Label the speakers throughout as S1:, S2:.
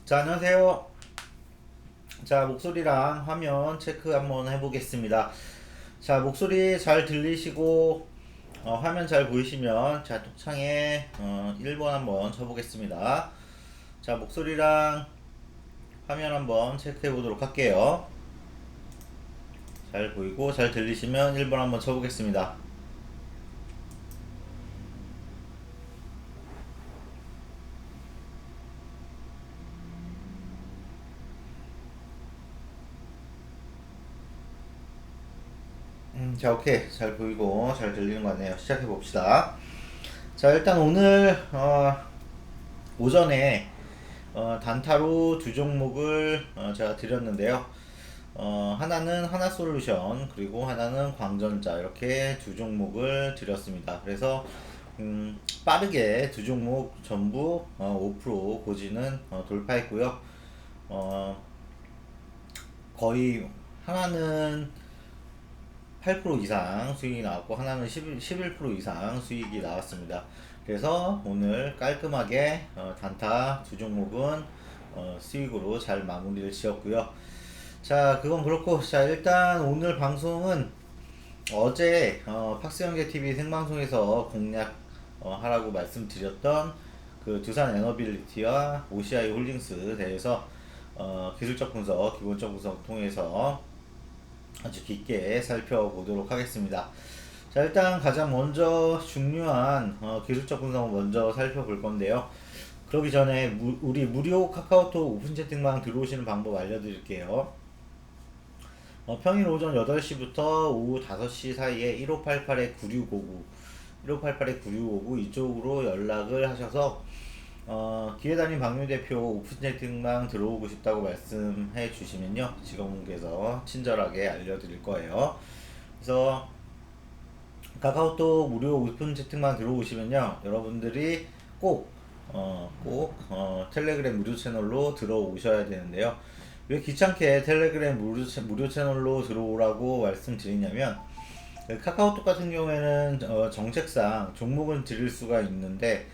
S1: 자, 안녕하세요. 자, 목소리랑 화면 체크 한번 해보겠습니다. 자, 목소리 잘 들리시고, 화면 잘 보이시면, 자, 톡창에 1번 한번 쳐보겠습니다. 자, 목소리랑 화면 한번 체크해 보도록 할게요. 잘 보이고, 잘 들리시면 1번 한번 쳐보겠습니다. 자, 오케이. 잘 보이고, 잘 들리는 것 같네요. 시작해 봅시다. 자, 일단 오늘, 오전에 단타로 두 종목을 제가 드렸는데요. 하나는 하나솔루션 그리고 하나는 광전자 이렇게 두 종목을 드렸습니다. 그래서 빠르게 두 종목 전부 5% 고지는 돌파했고요. 어, 거의 하나는 8% 이상 수익이 나왔고 하나는 11% 이상 수익이 나왔습니다. 그래서 오늘 깔끔하게 단타 두 종목은 수익으로 잘 마무리를 지었고요. 자, 그건 그렇고, 자, 일단 오늘 방송은 어제 팍스영계 TV 생방송에서 공략 하라고 말씀드렸던 그 두산 에너빌리티와 OCI 홀딩스 대해서 기술적 분석, 기본적 분석 통해서 아주 깊게 살펴보도록 하겠습니다. 자, 일단 가장 먼저 중요한 기술적 분석을 먼저 살펴볼 건데요. 그러기 전에 우리 무료 카카오톡 오픈 채팅방 들어오시는 방법 알려드릴게요. 평일 오전 8시부터 오후 5시 사이에 1588-9659 1588-9659 이쪽으로 연락을 하셔서 기회단임 박유 대표 오픈 채팅방 들어오고 싶다고 말씀해 주시면요, 직원분께서 친절하게 알려드릴 거예요. 그래서 카카오톡 무료 오픈 채팅방 들어오시면요, 여러분들이 텔레그램 무료 채널로 들어오셔야 되는데요. 왜 귀찮게 텔레그램 무료 채널로 들어오라고 말씀드리냐면, 카카오톡 같은 경우에는 정책상 종목은 드릴 수가 있는데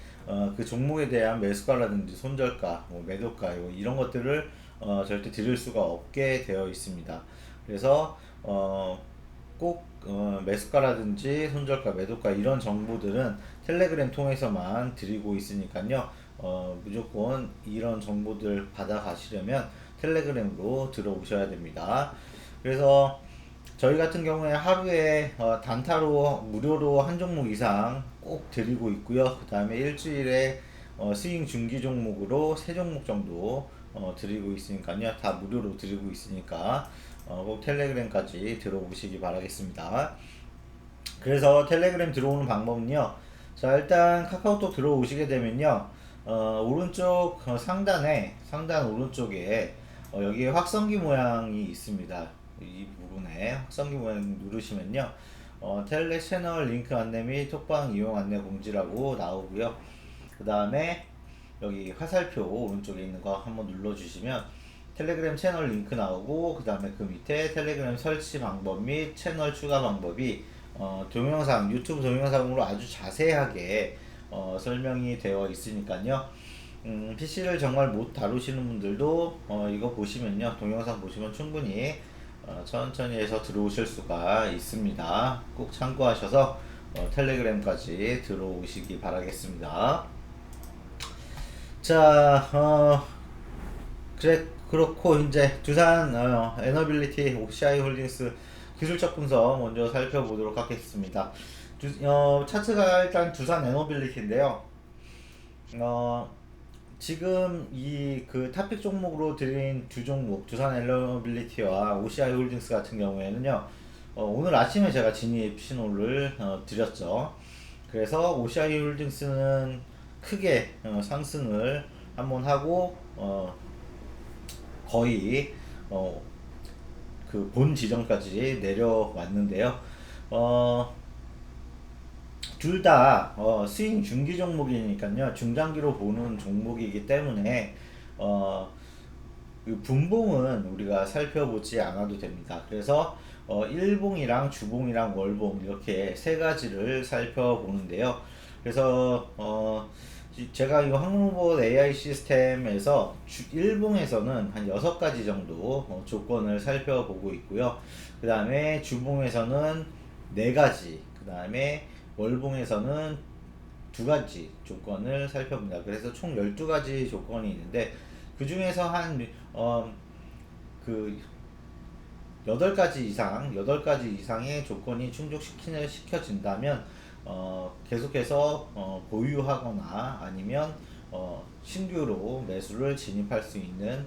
S1: 그 종목에 대한 매수가라든지 손절가, 뭐 매도가 이런 것들을 절대 드릴 수가 없게 되어 있습니다. 그래서 꼭 매수가라든지 손절가, 매도가 이런 정보들은 텔레그램 통해서만 드리고 있으니까요. 무조건 이런 정보들 받아 가시려면 텔레그램으로 들어오셔야 됩니다. 그래서 저희 같은 경우에 하루에 단타로 무료로 한 종목 이상 꼭 드리고 있고요. 그 다음에 일주일에 스윙 중기 종목으로 세 종목 정도 드리고 있으니까요. 다 무료로 드리고 있으니까 꼭 텔레그램까지 들어오시기 바라겠습니다. 그래서 텔레그램 들어오는 방법은요. 자, 일단 카카오톡 들어오시게 되면요. 오른쪽 상단 오른쪽에 여기에 확성기 모양이 있습니다. 이 부분에 확성기 모양 누르시면요. 텔레 채널 링크 안내 및 톡방 이용 안내 공지라고 나오고요. 그 다음에 여기 화살표 오른쪽에 있는 거 한번 눌러주시면 텔레그램 채널 링크 나오고, 그 다음에 그 밑에 텔레그램 설치 방법 및 채널 추가 방법이 동영상, 유튜브 동영상으로 아주 자세하게 설명이 되어 있으니까요. PC를 정말 못 다루시는 분들도 이거 보시면요, 동영상 보시면 충분히 천천히 해서 들어오실 수가 있습니다. 꼭 참고하셔서 텔레그램까지 들어오시기 바라겠습니다. 자, 그렇고 이제 두산 에너빌리티 OCI 홀딩스 기술적 분석 먼저 살펴보도록 하겠습니다. 차트가 일단 두산 에너빌리티인데요. 어, 지금 이 그 탑픽 종목으로 드린 두 종목 두산 에너빌리티와 OCI 홀딩스 같은 경우에는요, 오늘 아침에 제가 진입 신호를 드렸죠. 그래서 OCI 홀딩스는 크게 상승을 한번 하고 거의 그 본 지점까지 내려왔는데요. 둘 다 스윙 중기 종목이니까요. 중장기로 보는 종목이기 때문에 그 분봉은 우리가 살펴보지 않아도 됩니다. 그래서 일봉이랑 주봉이랑 월봉 이렇게 세 가지를 살펴보는데요. 그래서 제가 이 항로봇 AI 시스템에서 일봉에서는 한 6가지 정도 조건을 살펴보고 있고요. 그 다음에 주봉에서는 4가지, 그 다음에 월봉에서는 2가지 조건을 살펴봅니다. 그래서 총 12가지 조건이 있는데 그 중에서 그 8가지 이상의 조건이 충족시켜진다면 계속해서 보유하거나 아니면 신규로 매수를 진입할 수 있는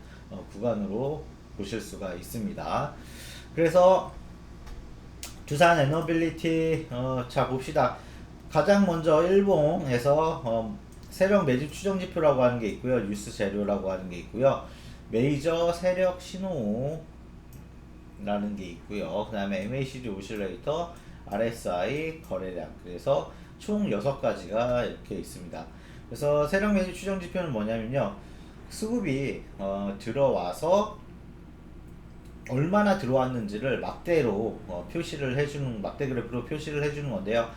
S1: 구간으로 보실 수가 있습니다. 그래서 두산 에너빌리티 자 봅시다. 가장 먼저 일봉에서 세력 매집 추정 지표라고 하는 게 있고요. 뉴스 재료라고 하는 게 있고요. 메이저 세력 신호 라는 게 있고요. 그 다음에 MACD 오실레이터, RSI, 거래량. 그래서 총 6가지가 이렇게 있습니다. 그래서 세력 매집 추정 지표는 뭐냐면요. 수급이 들어와서 얼마나 들어왔는지를 막대로 표시를 해주는, 막대 그래프로 표시를 해주는 건데요.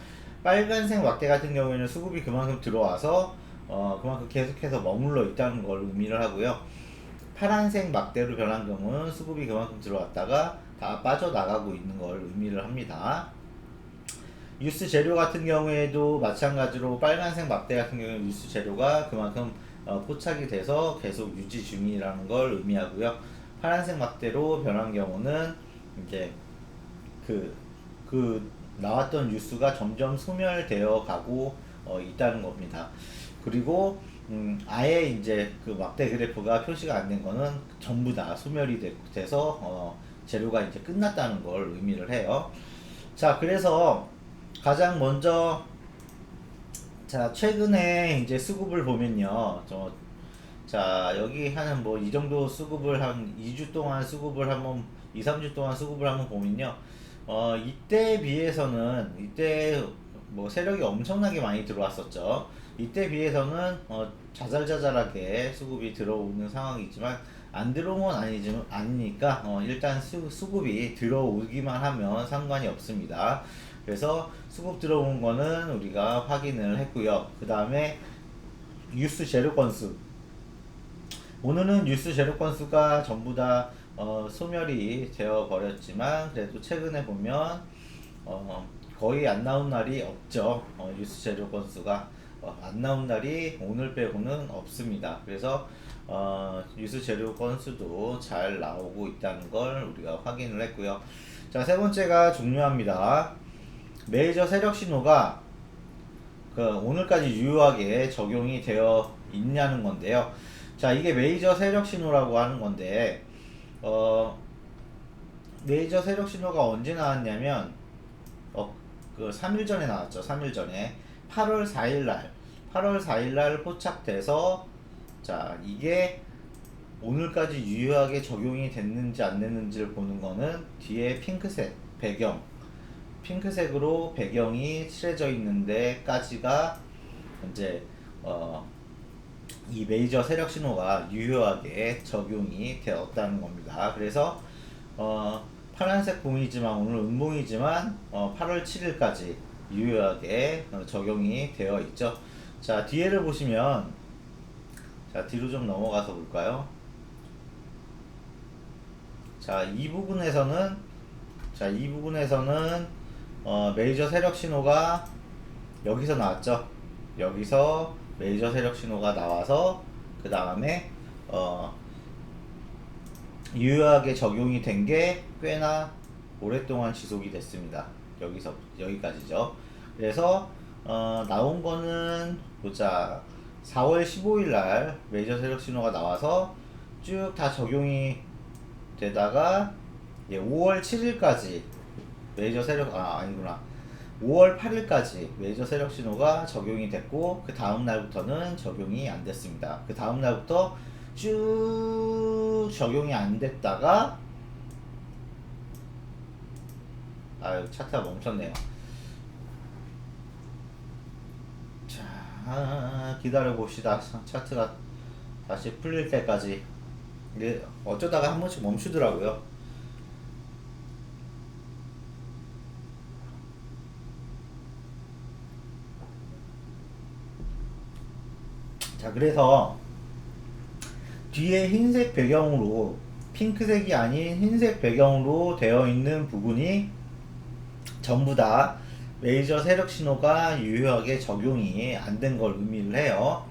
S1: 빨간색 막대 같은 경우에는 수급이 그만큼 들어와서 그만큼 계속해서 머물러 있다는 걸 의미를 하고요. 파란색 막대로 변한 경우는 수급이 그만큼 들어왔다가 다 빠져나가고 있는 걸 의미를 합니다. 뉴스 재료 같은 경우에도 마찬가지로 빨간색 막대 같은 경우에 뉴스 재료가 그만큼 포착이 돼서 계속 유지 중이라는 걸 의미하고요. 파란색 막대로 변한 경우는 이제 그 나왔던 뉴스가 점점 소멸되어 가고 있다는 겁니다. 그리고 아예 이제 그 막대 그래프가 표시가 안 된 거는 전부 다 소멸이 돼서 재료가 이제 끝났다는 걸 의미를 해요. 자, 그래서 가장 먼저 자 최근에 이제 수급을 보면요. 자 여기 한 뭐 이 정도 수급을 한 2주 동안 수급을 한번 2, 3주 동안 수급을 한번 보면요. 이때에 비해서는 이때 뭐 세력이 엄청나게 많이 들어왔었죠. 이때 비해서는 자잘자잘하게 수급이 들어오는 상황이지만 안 들어온 건 아니니까 일단 수급이 들어오기만 하면 상관이 없습니다. 그래서 수급 들어온 거는 우리가 확인을 했고요. 그 다음에 뉴스 재료 건수, 오늘은 뉴스 재료 건수가 전부 다 소멸이 되어 버렸지만 그래도 최근에 보면 거의 안 나온 날이 없죠. 뉴스 재료 건수가 안 나온 날이 오늘 빼고는 없습니다. 그래서 뉴스 재료 건수도 잘 나오고 있다는 걸 우리가 확인을 했고요. 자, 세 번째가 중요합니다. 메이저 세력 신호가 오늘까지 유효하게 적용이 되어 있냐는 건데요. 자, 이게 메이저 세력 신호라고 하는 건데 메이저 세력 신호가 언제 나왔냐면 그 3일 전에 나왔죠. 3일 전에 8월 4일 날 포착돼서 자, 이게 오늘까지 유효하게 적용이 됐는지 안 됐는지를 보는 거는 뒤에 핑크색 핑크색으로 배경이 칠해져 있는데까지가 이제 이 메이저 세력 신호가 유효하게 적용이 되었다는 겁니다. 그래서 파란색 봉이지만 오늘 음봉이지만 8월 7일까지 유효하게 적용이 되어 있죠. 자, 뒤에를 보시면 자, 뒤로 좀 넘어가서 볼까요? 자, 이 부분에서는 메이저 세력 신호가 여기서 나왔죠. 여기서 메이저 세력 신호가 나와서 그 다음에 유효하게 적용이 된 게 꽤나 오랫동안 지속이 됐습니다. 여기까지죠. 그래서 나온 거는 보자, 4월 15일 날 메이저 세력 신호가 나와서 쭉 다 적용이 되다가 5월 7일까지 메이저 세력 아니구나 5월 8일까지 메이저 세력 신호가 적용이 됐고 그 다음 날부터는 적용이 안 됐습니다. 그 다음 날부터 쭉 적용이 안 됐다가 차트가 멈췄네요. 자, 기다려 봅시다. 차트가 다시 풀릴 때까지. 이게 어쩌다가 한 번씩 멈추더라고요. 자, 그래서 뒤에 흰색 배경으로 핑크색이 아닌 흰색 배경으로 되어 있는 부분이 전부 다 레이저 세력 신호가 유효하게 적용이 안 된 걸 의미를 해요.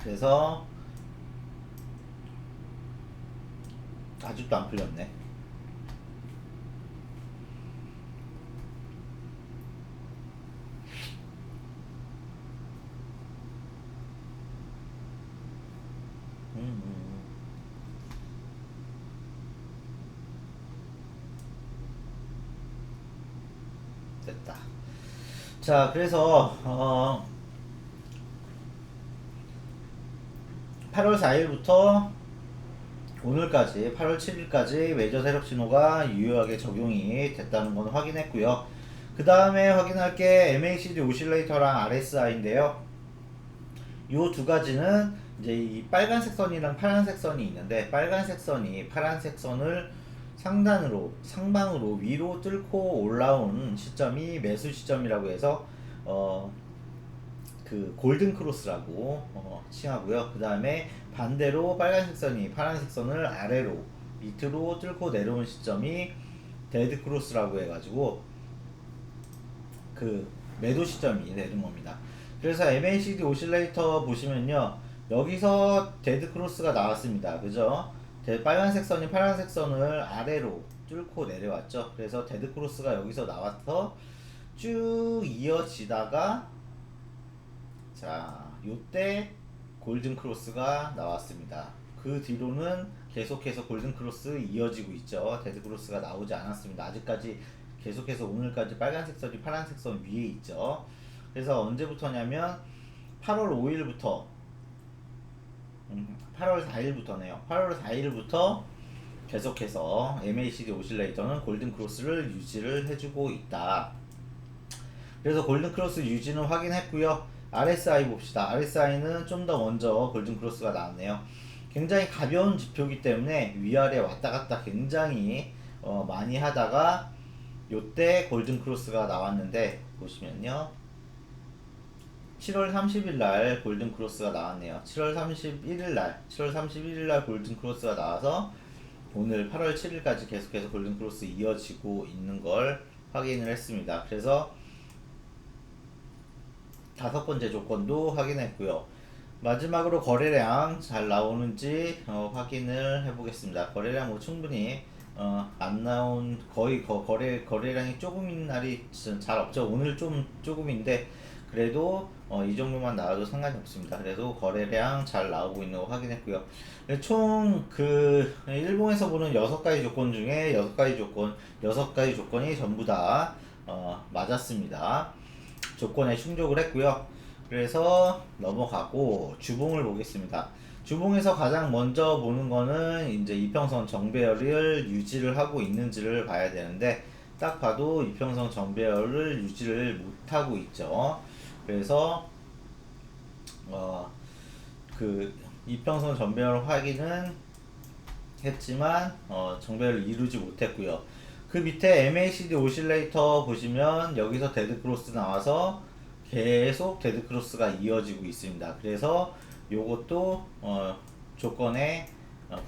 S1: 그래서 아직도 안 풀렸네. 됐다. 자, 그래서 8월 4일부터 오늘까지 8월 7일까지 레이저 세력 신호가 유효하게 적용이 됐다는 건 확인했고요. 그 다음에 확인할 게 MACD 오실레이터랑 RSI인데요. 요 두 가지는 이제 이 빨간색 선이랑 파란색 선이 있는데, 빨간색 선이 파란색 선을 상방으로 위로 뚫고 올라온 시점이 매수 시점이라고 해서 그 골든 크로스라고 칭하고요. 그 다음에 반대로 빨간색 선이 파란색 선을 아래로 밑으로 뚫고 내려온 시점이 데드 크로스라고 해가지고 그 매도 시점이 되는 겁니다. 그래서 MACD 오실레이터 보시면요, 여기서 데드 크로스가 나왔습니다. 그죠? 빨간색 선이 파란색 선을 아래로 뚫고 내려왔죠. 그래서 데드 크로스가 여기서 나와서 쭉 이어지다가, 자, 요때 골든 크로스가 나왔습니다. 그 뒤로는 계속해서 골든 크로스 이어지고 있죠. 데드 크로스가 나오지 않았습니다. 아직까지 계속해서 오늘까지 빨간색 선이 파란색 선 위에 있죠. 그래서 언제부터냐면 8월 5일부터 8월 4일부터네요. 8월 4일부터 계속해서 MACD 오실레이터는 골든 크로스를 유지를 해주고 있다. 그래서 골든 크로스 유지는 확인했고요. RSI 봅시다. RSI는 좀 더 먼저 골든 크로스가 나왔네요. 굉장히 가벼운 지표이기 때문에 위아래 왔다 갔다 굉장히 많이 하다가 요때 골든 크로스가 나왔는데, 보시면요, 7월 30일 날 골든 크로스가 나왔네요. 7월 31일 날 골든 크로스가 나와서 오늘 8월 7일까지 계속해서 골든 크로스 이어지고 있는 걸 확인을 했습니다. 그래서 다섯 번째 조건도 확인했고요. 마지막으로 거래량 잘 나오는지 확인을 해보겠습니다. 거래량 뭐 충분히 안 나온, 거의 거래량이 조금인 날이 잘 없죠. 오늘 좀 조금인데 그래도 이 정도만 나와도 상관이 없습니다. 그래도 거래량 잘 나오고 있는 거 확인했고요. 총 그 일봉에서 보는 6가지 조건 중에 6가지 조건이 전부 다 맞았습니다. 조건에 충족을 했고요. 그래서 넘어가고 주봉을 보겠습니다. 주봉에서 가장 먼저 보는 거는 이제 이평선 정배열을 유지를 하고 있는지를 봐야 되는데, 딱 봐도 이평선 정배열을 유지를 못하고 있죠. 그래서 그 이평선 정배열 확인은 했지만 정배열을 이루지 못했고요. 그 밑에 MACD 오실레이터 보시면 여기서 데드 크로스 나와서 계속 데드 크로스가 이어지고 있습니다. 그래서 요것도 조건에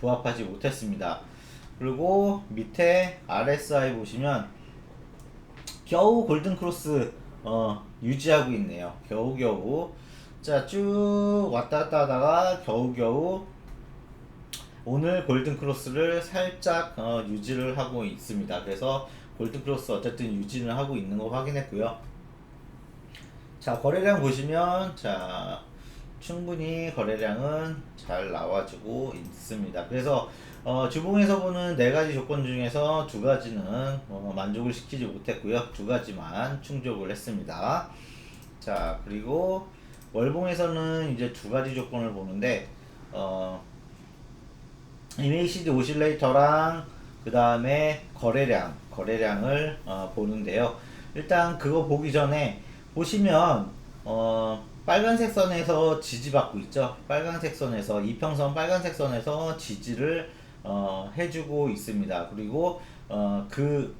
S1: 부합하지 못했습니다. 그리고 밑에 RSI 보시면 겨우 골든 크로스 유지하고 있네요. 겨우겨우. 자, 쭉 왔다 갔다 하다가 겨우겨우 오늘 골든 크로스를 살짝 유지를 하고 있습니다. 그래서 골든 크로스 어쨌든 유지를 하고 있는 거 확인했고요. 자, 거래량 보시면, 자, 충분히 거래량은 잘 나와주고 있습니다. 그래서 주봉에서 보는 4가지 조건 중에서 2가지는 만족을 시키지 못했고요. 2가지만 충족을 했습니다. 자, 그리고 월봉에서는 이제 2가지 조건을 보는데 MACD 오실레이터랑 그 다음에 거래량을 보는데요. 일단 그거 보기 전에 보시면 빨간색 선에서 지지받고 있죠. 빨간색 선에서 이평선 빨간색 선에서 지지를 해주고 있습니다. 그리고 그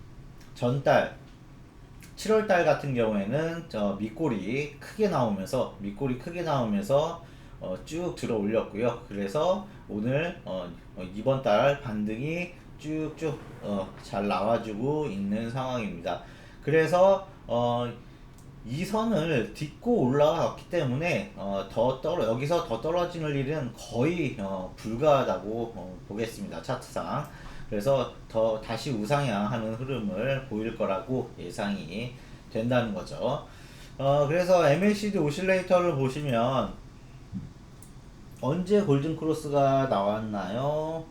S1: 전달 7월달 같은 경우에는 밑골이 크게 나오면서 쭉 들어 올렸고요. 그래서 오늘 이번 달 반등이 쭉쭉 잘 나와주고 있는 상황입니다. 그래서 이 선을 딛고 올라갔기 때문에 여기서 더 떨어지는 일은 거의 불가하다고 보겠습니다. 차트상. 그래서 다시 우상향하는 흐름을 보일 거라고 예상이 된다는 거죠. 그래서 MACD 오실레이터를 보시면 언제 골든 크로스가 나왔나요?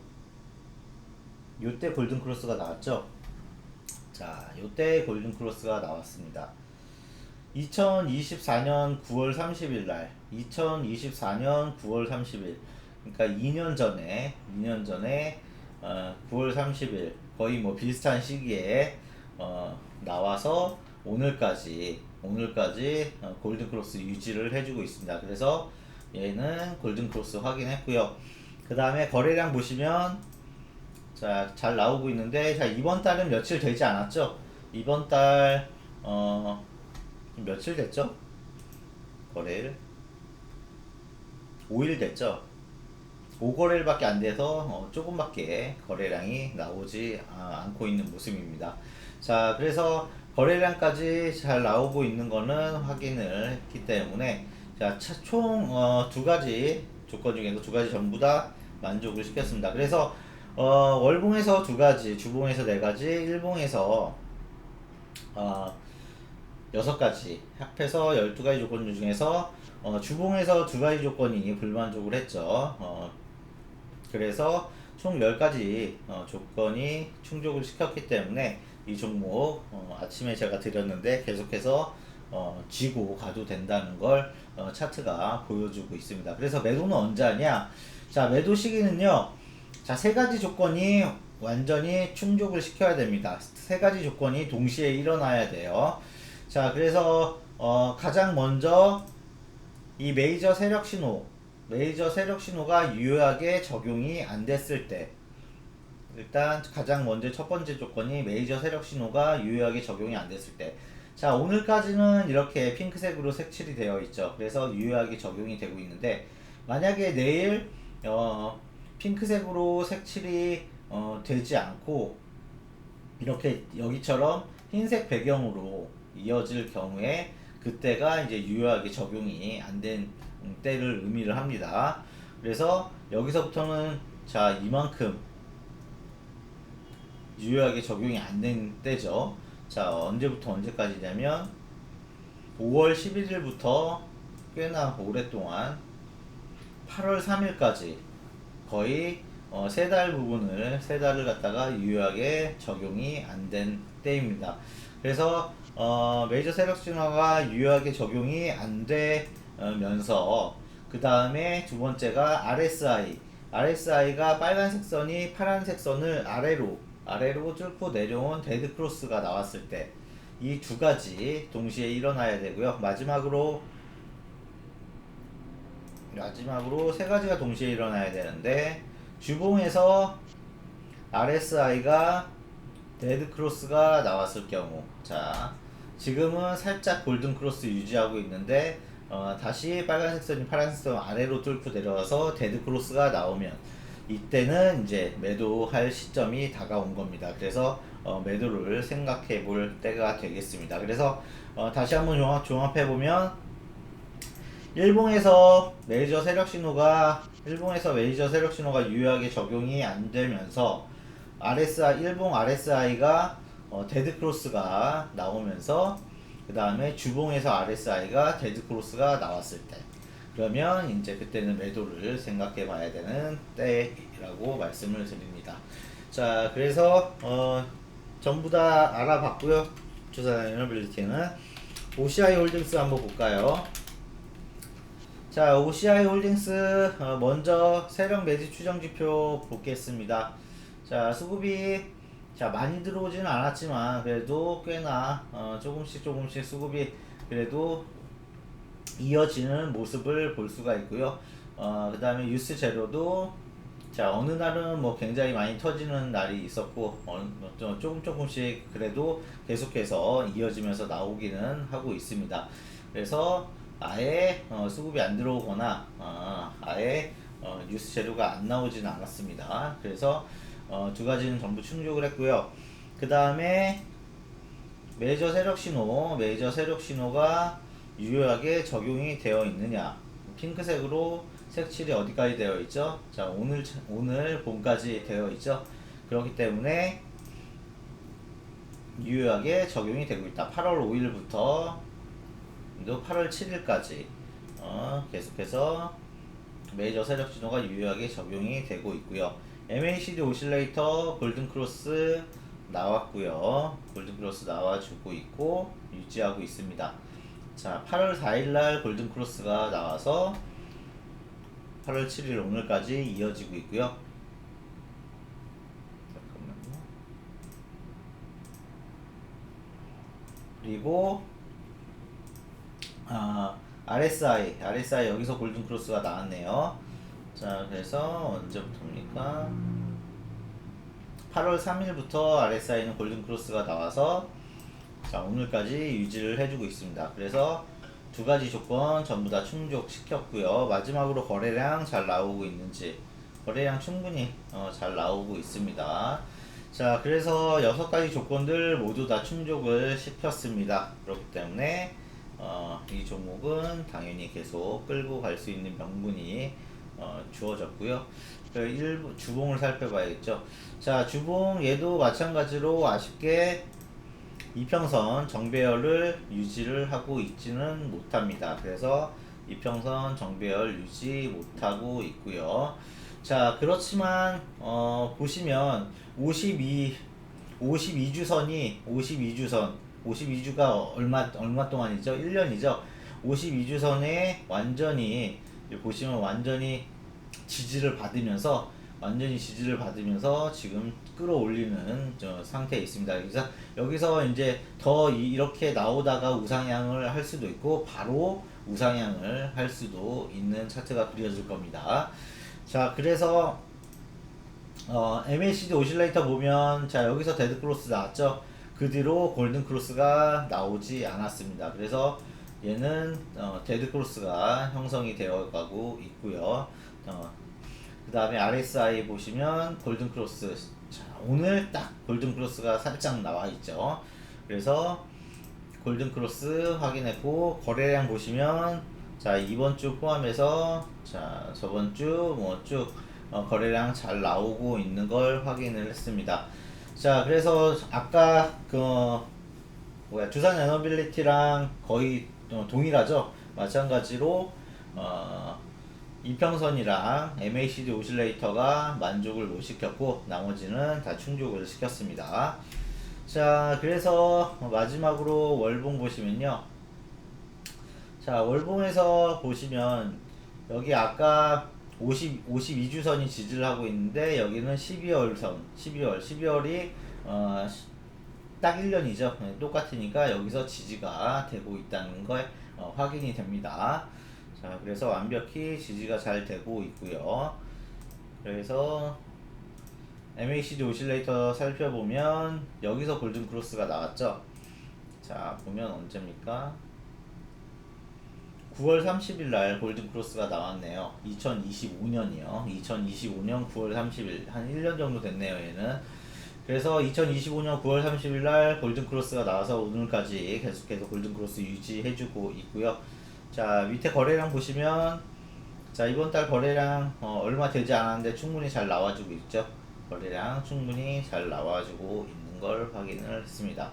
S1: 요때 골든 크로스가 나왔죠? 자, 요때 골든 크로스가 나왔습니다. 2024년 9월 30일 날, 2024년 9월 30일, 그러니까 2년 전에 9월 30일 거의 뭐 비슷한 시기에 나와서 오늘까지 골든 크로스 유지를 해주고 있습니다. 그래서 얘는 골든 크로스 확인했고요. 그 다음에 거래량 보시면 자, 잘 나오고 있는데, 자, 이번 달은 며칠 되지 않았죠? 이번 달 며칠 됐죠? 거래일 5일 됐죠? 5거래일밖에 안 돼서 조금밖에 거래량이 나오지 않고 있는 모습입니다. 자, 그래서 거래량까지 잘 나오고 있는 거는 확인을 했기 때문에 자, 총 두 가지 조건 중에서 두 가지 전부 다 만족을 시켰습니다. 그래서 월봉에서 두 가지, 주봉에서 네 가지, 일봉에서 6가지, 합해서 12가지 조건 중에서 주봉에서 2가지 조건이 불만족을 했죠. 그래서 총 10가지 조건이 충족을 시켰기 때문에 이 종목 아침에 제가 드렸는데 계속해서 쥐고 가도 된다는 걸 차트가 보여주고 있습니다. 그래서 매도는 언제 하냐? 자, 매도 시기는요. 자, 3가지 조건이 완전히 충족을 시켜야 됩니다. 3가지 조건이 동시에 일어나야 돼요. 자, 그래서 가장 먼저 이 메이저 세력 신호가 유효하게 적용이 안 됐을 때, 일단 가장 먼저 첫 번째 조건이 메이저 세력 신호가 유효하게 적용이 안 됐을 때. 자, 오늘까지는 이렇게 핑크색으로 색칠이 되어 있죠. 그래서 유효하게 적용이 되고 있는데, 만약에 내일 핑크색으로 색칠이 되지 않고 이렇게 여기처럼 흰색 배경으로 이어질 경우에 그때가 이제 유효하게 적용이 안 된 때를 의미를 합니다. 그래서 여기서부터는 자, 이만큼 유효하게 적용이 안 된 때죠. 자, 언제부터 언제까지냐면 5월 11일부터 꽤나 오랫동안 8월 3일까지 거의 세 달을 갖다가 유효하게 적용이 안 된 때입니다. 그래서 메이저 세력 신호가 유효하게 적용이 안 되면서 그 다음에 두 번째가 RSI가 빨간색 선이 파란색 선을 아래로 뚫고 내려온 데드 크로스가 나왔을 때 이 두 가지 동시에 일어나야 되고요. 마지막으로 세 가지가 동시에 일어나야 되는데, 주봉에서 RSI가 데드 크로스가 나왔을 경우, 자, 지금은 살짝 골든 크로스 유지하고 있는데 다시 빨간색 선이 파란색 선 아래로 뚫고 내려와서 데드 크로스가 나오면 이때는 이제 매도할 시점이 다가온 겁니다. 그래서 매도를 생각해 볼 때가 되겠습니다. 그래서 다시 한번 종합해 보면 일봉에서 메이저 세력 신호가 유효하게 적용이 안 되면서 일봉 RSI가 데드 크로스가 나오면서 그 다음에 주봉에서 RSI가 데드 크로스가 나왔을 때, 그러면 이제 그때는 매도를 생각해 봐야 되는 때라고 말씀을 드립니다. 자, 그래서 전부 다 알아봤고요. 주사 에너빌리티는 OCI 홀딩스 한번 볼까요? 자, OCI 홀딩스 먼저 세력 매지 추정 지표 보겠습니다. 자, 수급이 많이 들어오지는 않았지만 그래도 꽤나 조금씩 수급이 그래도 이어지는 모습을 볼 수가 있고요. 그 다음에 유스 재료도 자, 어느 날은 뭐 굉장히 많이 터지는 날이 있었고, 조금씩 그래도 계속해서 이어지면서 나오기는 하고 있습니다. 그래서 아예 수급이 안 들어오거나, 아예 뉴스 재료가 안 나오지는 않았습니다. 그래서 두 가지는 전부 충족을 했고요. 그 다음에 메이저 세력 신호가 유효하게 적용이 되어 있느냐. 핑크색으로 색칠이 어디까지 되어 있죠? 자, 오늘 봄까지 되어 있죠? 그렇기 때문에 유효하게 적용이 되고 있다. 8월 5일부터 8월 7일까지 계속해서 메이저 세력 신호가 유효하게 적용이 되고 있고요. MACD 오실레이터 골든크로스 나왔고요. 골든크로스 나와주고 있고 유지하고 있습니다. 자, 8월 4일날 골든크로스가 나와서 8월 7일 오늘까지 이어지고 있고요. 잠깐만요. 그리고 RSI 여기서 골든크로스가 나왔네요. 자, 그래서 언제부터입니까? 8월 3일부터 RSI는 골든크로스가 나와서 자, 오늘까지 유지를 해주고 있습니다. 그래서 두 가지 조건 전부 다 충족시켰고요. 마지막으로 거래량 잘 나오고 있는지, 거래량 충분히 잘 나오고 있습니다. 자, 그래서 6가지 조건들 모두 다 충족을 시켰습니다. 그렇기 때문에 이 종목은 당연히 계속 끌고 갈 수 있는 명분이 주어졌고요. 일부 주봉을 살펴봐야겠죠. 자, 주봉 얘도 마찬가지로 아쉽게 이평선 정배열을 유지를 하고 있지는 못합니다. 그래서 이평선 정배열 유지 못하고 있고요. 자, 그렇지만 보시면 52주가 얼마 동안이죠? 1년이죠. 52주선에 완전히 보시면 완전히 지지를 받으면서 지금 끌어올리는 상태에 있습니다. 그래서 여기서 이제 더 이렇게 나오다가 우상향을 할 수도 있고 바로 우상향을 할 수도 있는 차트가 그려질 겁니다. 자, 그래서 MACD 오실레이터 보면 자, 여기서 데드크로스 나왔죠. 그 뒤로 골든크로스가 나오지 않았습니다. 그래서 얘는 데드크로스가 형성이 되어 가고 있고요. 그 다음에 RSI 보시면 골든크로스, 자, 오늘 딱 골든크로스가 살짝 나와 있죠. 그래서 골든크로스 확인했고, 거래량 보시면 자, 이번 주 포함해서 자, 저번 주 뭐 쭉 거래량 잘 나오고 있는 걸 확인을 했습니다. 자, 그래서 아까 두산 에너빌리티랑 거의 동일하죠. 마찬가지로 이평선이랑 MACD 오실레이터가 만족을 못 시켰고 나머지는 다 충족을 시켰습니다. 자, 그래서 마지막으로 월봉 보시면요. 자, 월봉에서 보시면 여기 아까 52주선이 지지를 하고 있는데 여기는 12월이 딱 1년이죠. 똑같으니까 여기서 지지가 되고 있다는 거 확인이 됩니다. 자, 그래서 완벽히 지지가 잘 되고 있고요. 그래서 MACD 오실레이터 살펴보면 여기서 골든크로스가 나왔죠. 자, 보면 언제입니까? 9월 30일 날 골든크로스가 나왔네요. 2025년이요. 2025년 9월 30일 한 1년 정도 됐네요, 얘는. 그래서 2025년 9월 30일 날 골든크로스가 나와서 오늘까지 계속해서 골든크로스 유지해주고 있고요. 자, 밑에 거래량 보시면 자, 이번 달 거래량 얼마 되지 않았는데 충분히 잘 나와주고 있죠. 거래량 충분히 잘 나와주고 있는 걸 확인을 했습니다.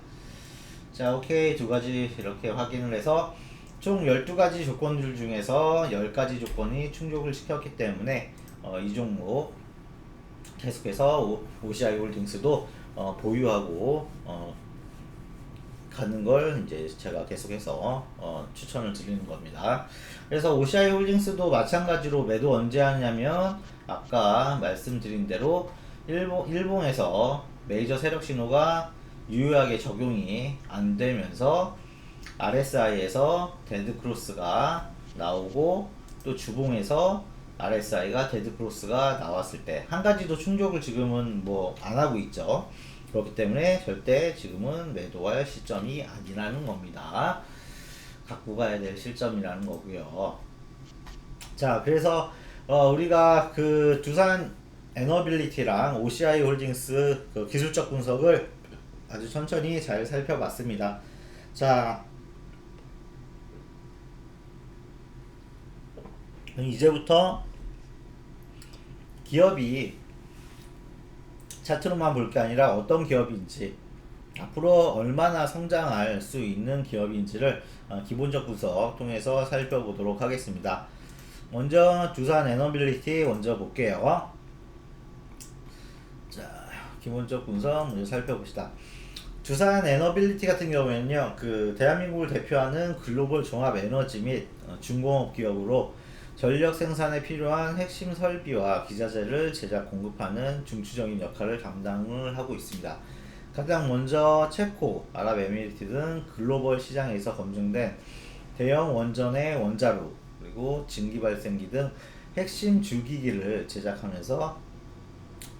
S1: 자, 오케이. 두 가지 이렇게 확인을 해서 총 12가지 조건들 중에서 10가지 조건이 충족을 시켰기 때문에 이 종목 계속해서 OCI 홀딩스도 보유하고 가는 걸 이제 제가 계속해서 추천을 드리는 겁니다. 그래서 OCI 홀딩스도 마찬가지로 매도 언제 하냐면 아까 말씀드린 대로 일봉에서 메이저 세력 신호가 유효하게 적용이 안 되면서 RSI에서 데드크로스가 나오고 또 주봉에서 RSI가 데드 크로스가 나왔을 때 한 가지도 충족을 지금은 뭐 안 하고 있죠. 그렇기 때문에 절대 지금은 매도할 시점이 아니라는 겁니다. 갖고 가야 될 시점이라는 거고요. 자, 그래서 우리가 그 두산 에너빌리티랑 OCI 홀딩스 그 기술적 분석을 아주 천천히 잘 살펴봤습니다. 자, 이제부터 기업이 차트로만 볼 게 아니라 어떤 기업인지 앞으로 얼마나 성장할 수 있는 기업인지를 기본적 분석 통해서 살펴보도록 하겠습니다. 먼저 두산 에너빌리티 먼저 볼게요. 자, 기본적 분석 먼저 살펴봅시다. 두산 에너빌리티 같은 경우에는요, 그 대한민국을 대표하는 글로벌 종합 에너지 및 중공업 기업으로 전력 생산에 필요한 핵심 설비와 기자재를 제작 공급하는 중추적인 역할을 담당을 하고 있습니다. 가장 먼저 체코, 아랍에미리트 등 글로벌 시장에서 검증된 대형 원전의 원자로 그리고 증기 발생기 등 핵심 주기기를 제작하면서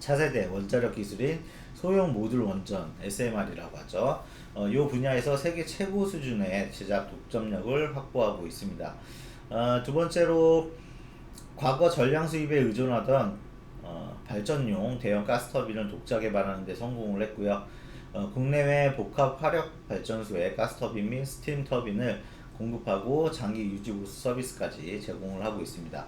S1: 차세대 원자력 기술인 소형 모듈 원전 SMR이라고 하죠. 이 분야에서 세계 최고 수준의 제작 독점력을 확보하고 있습니다. 두 번째로 과거 전량 수입에 의존하던 발전용 대형 가스터빈을 독자 개발하는 데 성공을 했고요. 국내외 복합 화력 발전소의 가스터빈 및 스팀 터빈을 공급하고 장기 유지 보수 서비스까지 제공을 하고 있습니다.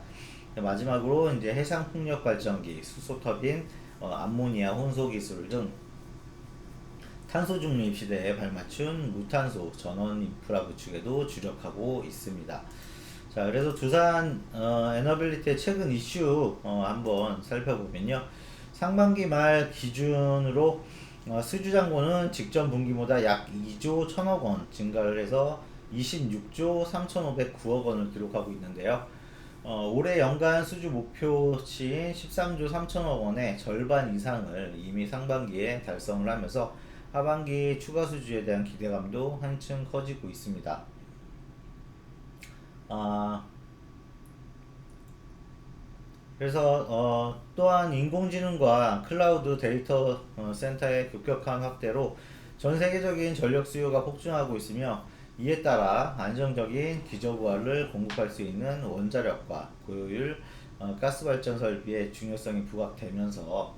S1: 마지막으로 이제 해상 풍력 발전기, 수소 터빈, 암모니아 혼소 기술 등 탄소 중립 시대에 발맞춘 무탄소 전원 인프라 구축에도 주력하고 있습니다. 자, 그래서 두산 에너빌리티의 최근 이슈 한번 살펴보면요. 상반기 말 기준으로 수주잔고는 직전 분기보다 약 2조 1천억 원 증가를 해서 26조 3,509억 원을 기록하고 있는데요. 올해 연간 수주 목표치인 13조 3천억 원의 절반 이상을 이미 상반기에 달성을 하면서 하반기 추가 수주에 대한 기대감도 한층 커지고 있습니다. 그래서 또한 인공지능과 클라우드 데이터 센터의 급격한 확대로 전 세계적인 전력 수요가 폭증하고 있으며 이에 따라 안정적인 기저부하를 공급할 수 있는 원자력과 고효율 가스발전 설비의 중요성이 부각되면서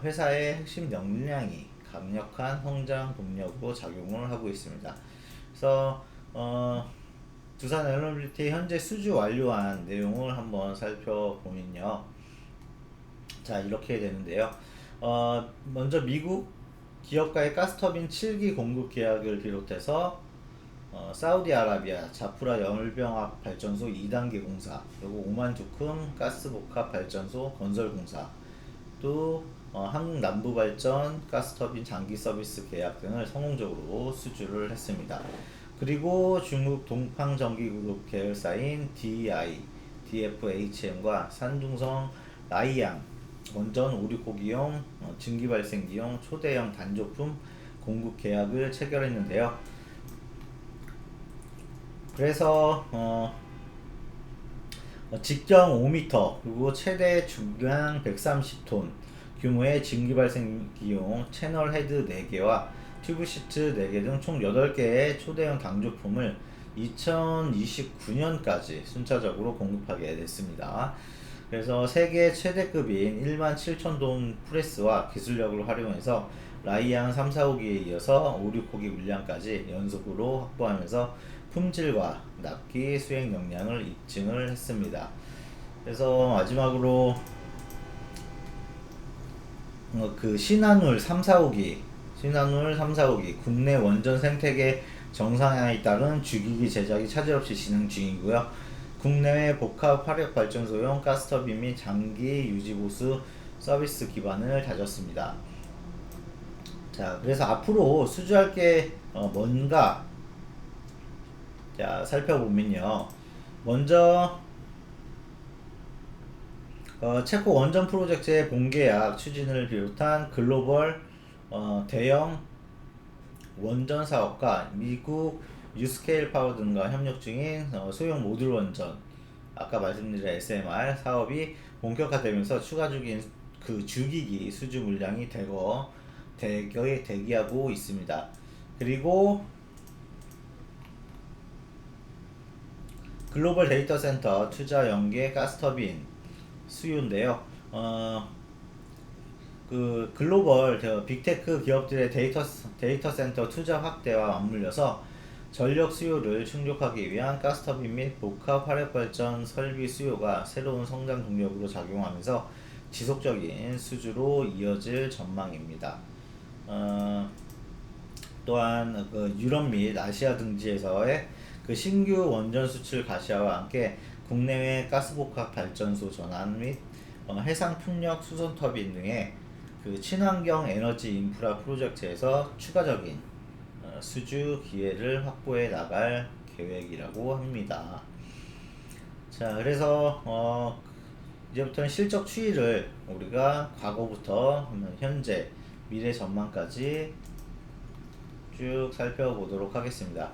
S1: 회사의 핵심 역량이 강력한 성장 동력으로 작용을 하고 있습니다. 그래서 두산 에너빌리티 현재 수주 완료한 내용을 한번 살펴보면요. 자, 이렇게 되는데요. 먼저 미국 기업가의 가스터빈 7기 공급 계약을 비롯해서 사우디아라비아 자프라 열병합 발전소 2단계 공사, 그리고 오만 두쿰 가스복합 발전소 건설 공사, 또 한국 남부발전 가스터빈 장기 서비스 계약 등을 성공적으로 수주를 했습니다. 그리고 중국 동팡전기그룹 계열사인 DI, DFHM과 산둥성 라이양 원전 오류코기용 증기발생기용 초대형 단조품 공급 계약을 체결했는데요. 그래서 직경 5m 그리고 최대 중량 130톤 규모의 증기발생기용 채널 헤드 4개와 튜브 시트 4개 등 총 8개의 초대형 당조품을 2029년까지 순차적으로 공급하게 됐습니다. 그래서 세계 최대급인 17,000톤 프레스와 기술력을 활용해서 라이앙 3, 4호기에 이어서 5, 6호기 물량까지 연속으로 확보하면서 품질과 납기 수행 역량을 입증을 했습니다. 그래서 마지막으로 그 신한울 3, 4호기 국내 원전 생태계 정상화에 따른 주기기 제작이 차질없이 진행 중이고요. 국내외 복합 화력 발전소용 가스터빈 및 장기 유지보수 서비스 기반을 다졌습니다. 자, 그래서 앞으로 수주할 게 뭔가 자, 살펴보면요. 먼저 체코 원전 프로젝트의 본계약 추진을 비롯한 글로벌 대형 원전 사업과 미국 유스케일 파워 등과 협력 중인 소형 모듈 원전 아까 말씀드린 SMR 사업이 본격화되면서 추가 주기기 수주 물량이 대기하고 있습니다. 그리고 글로벌 데이터 센터 투자 연계 가스터빈 수요인데요. 그 글로벌 빅테크 기업들의 데이터 센터 투자 확대와 맞물려서 전력 수요를 충족하기 위한 가스터빈 및 복합 화력 발전 설비 수요가 새로운 성장 동력으로 작용하면서 지속적인 수주로 이어질 전망입니다. 또한 그 유럽 및 아시아 등지에서의 그 신규 원전 수출 가시화와 함께 국내외 가스복합 발전소 전환 및 해상 풍력 수송 터빈 등의 그 친환경 에너지 인프라 프로젝트에서 추가적인 수주 기회를 확보해 나갈 계획이라고 합니다. 자, 그래서 이제부터는 실적 추이를 우리가 과거부터 현재, 미래 전망까지 쭉 살펴보도록 하겠습니다.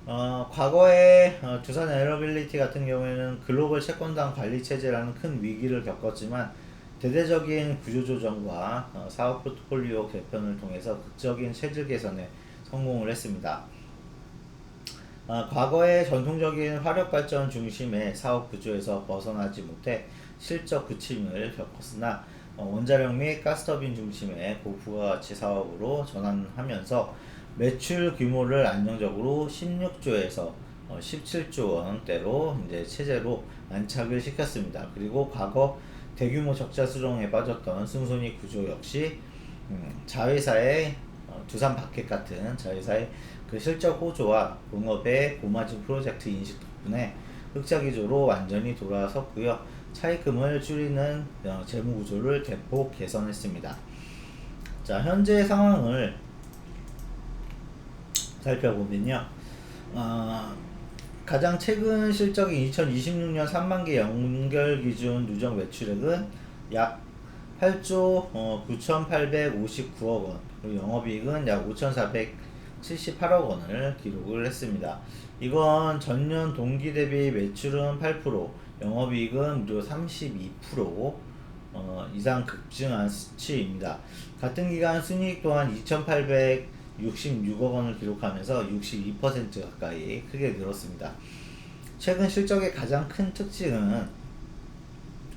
S1: 과거에 두산 에너빌리티 같은 경우에는 글로벌 채권당 관리 체제라는 큰 위기를 겪었지만 대대적인 구조조정과 사업 포트폴리오 개편을 통해서 극적인 체질 개선에 성공을 했습니다. 과거의 전통적인 화력발전 중심의 사업 구조에서 벗어나지 못해 실적 부침을 겪었으나 원자력 및 가스터빈 중심의 고부가가치 사업으로 전환하면서 매출 규모를 안정적으로 16조에서 17조 원대로 이제 체제로 안착을 시켰습니다. 그리고 과거 대규모 적자 수렁에 빠졌던 순손익 구조 역시 자회사의 두산 바켓 같은 자회사의 그 실적 호조와 공업의 고마진 프로젝트 인식 덕분에 흑자 기조로 완전히 돌아섰고요. 차입금을 줄이는 재무 구조를 대폭 개선했습니다. 자, 현재 상황을 살펴보면요. 가장 최근 실적인 2026년 3반기 연결 기준 누적 매출액은 약 8조 9,859억 원, 그리고 영업이익은 약 5,478억 원을 기록을 했습니다. 이건 전년 동기 대비 매출은 8%, 영업이익은 무려 32% 이상 급증한 수치입니다. 같은 기간 순이익 또한 2,866억 원을 기록하면서 62% 가까이 크게 늘었습니다. 최근 실적의 가장 큰 특징은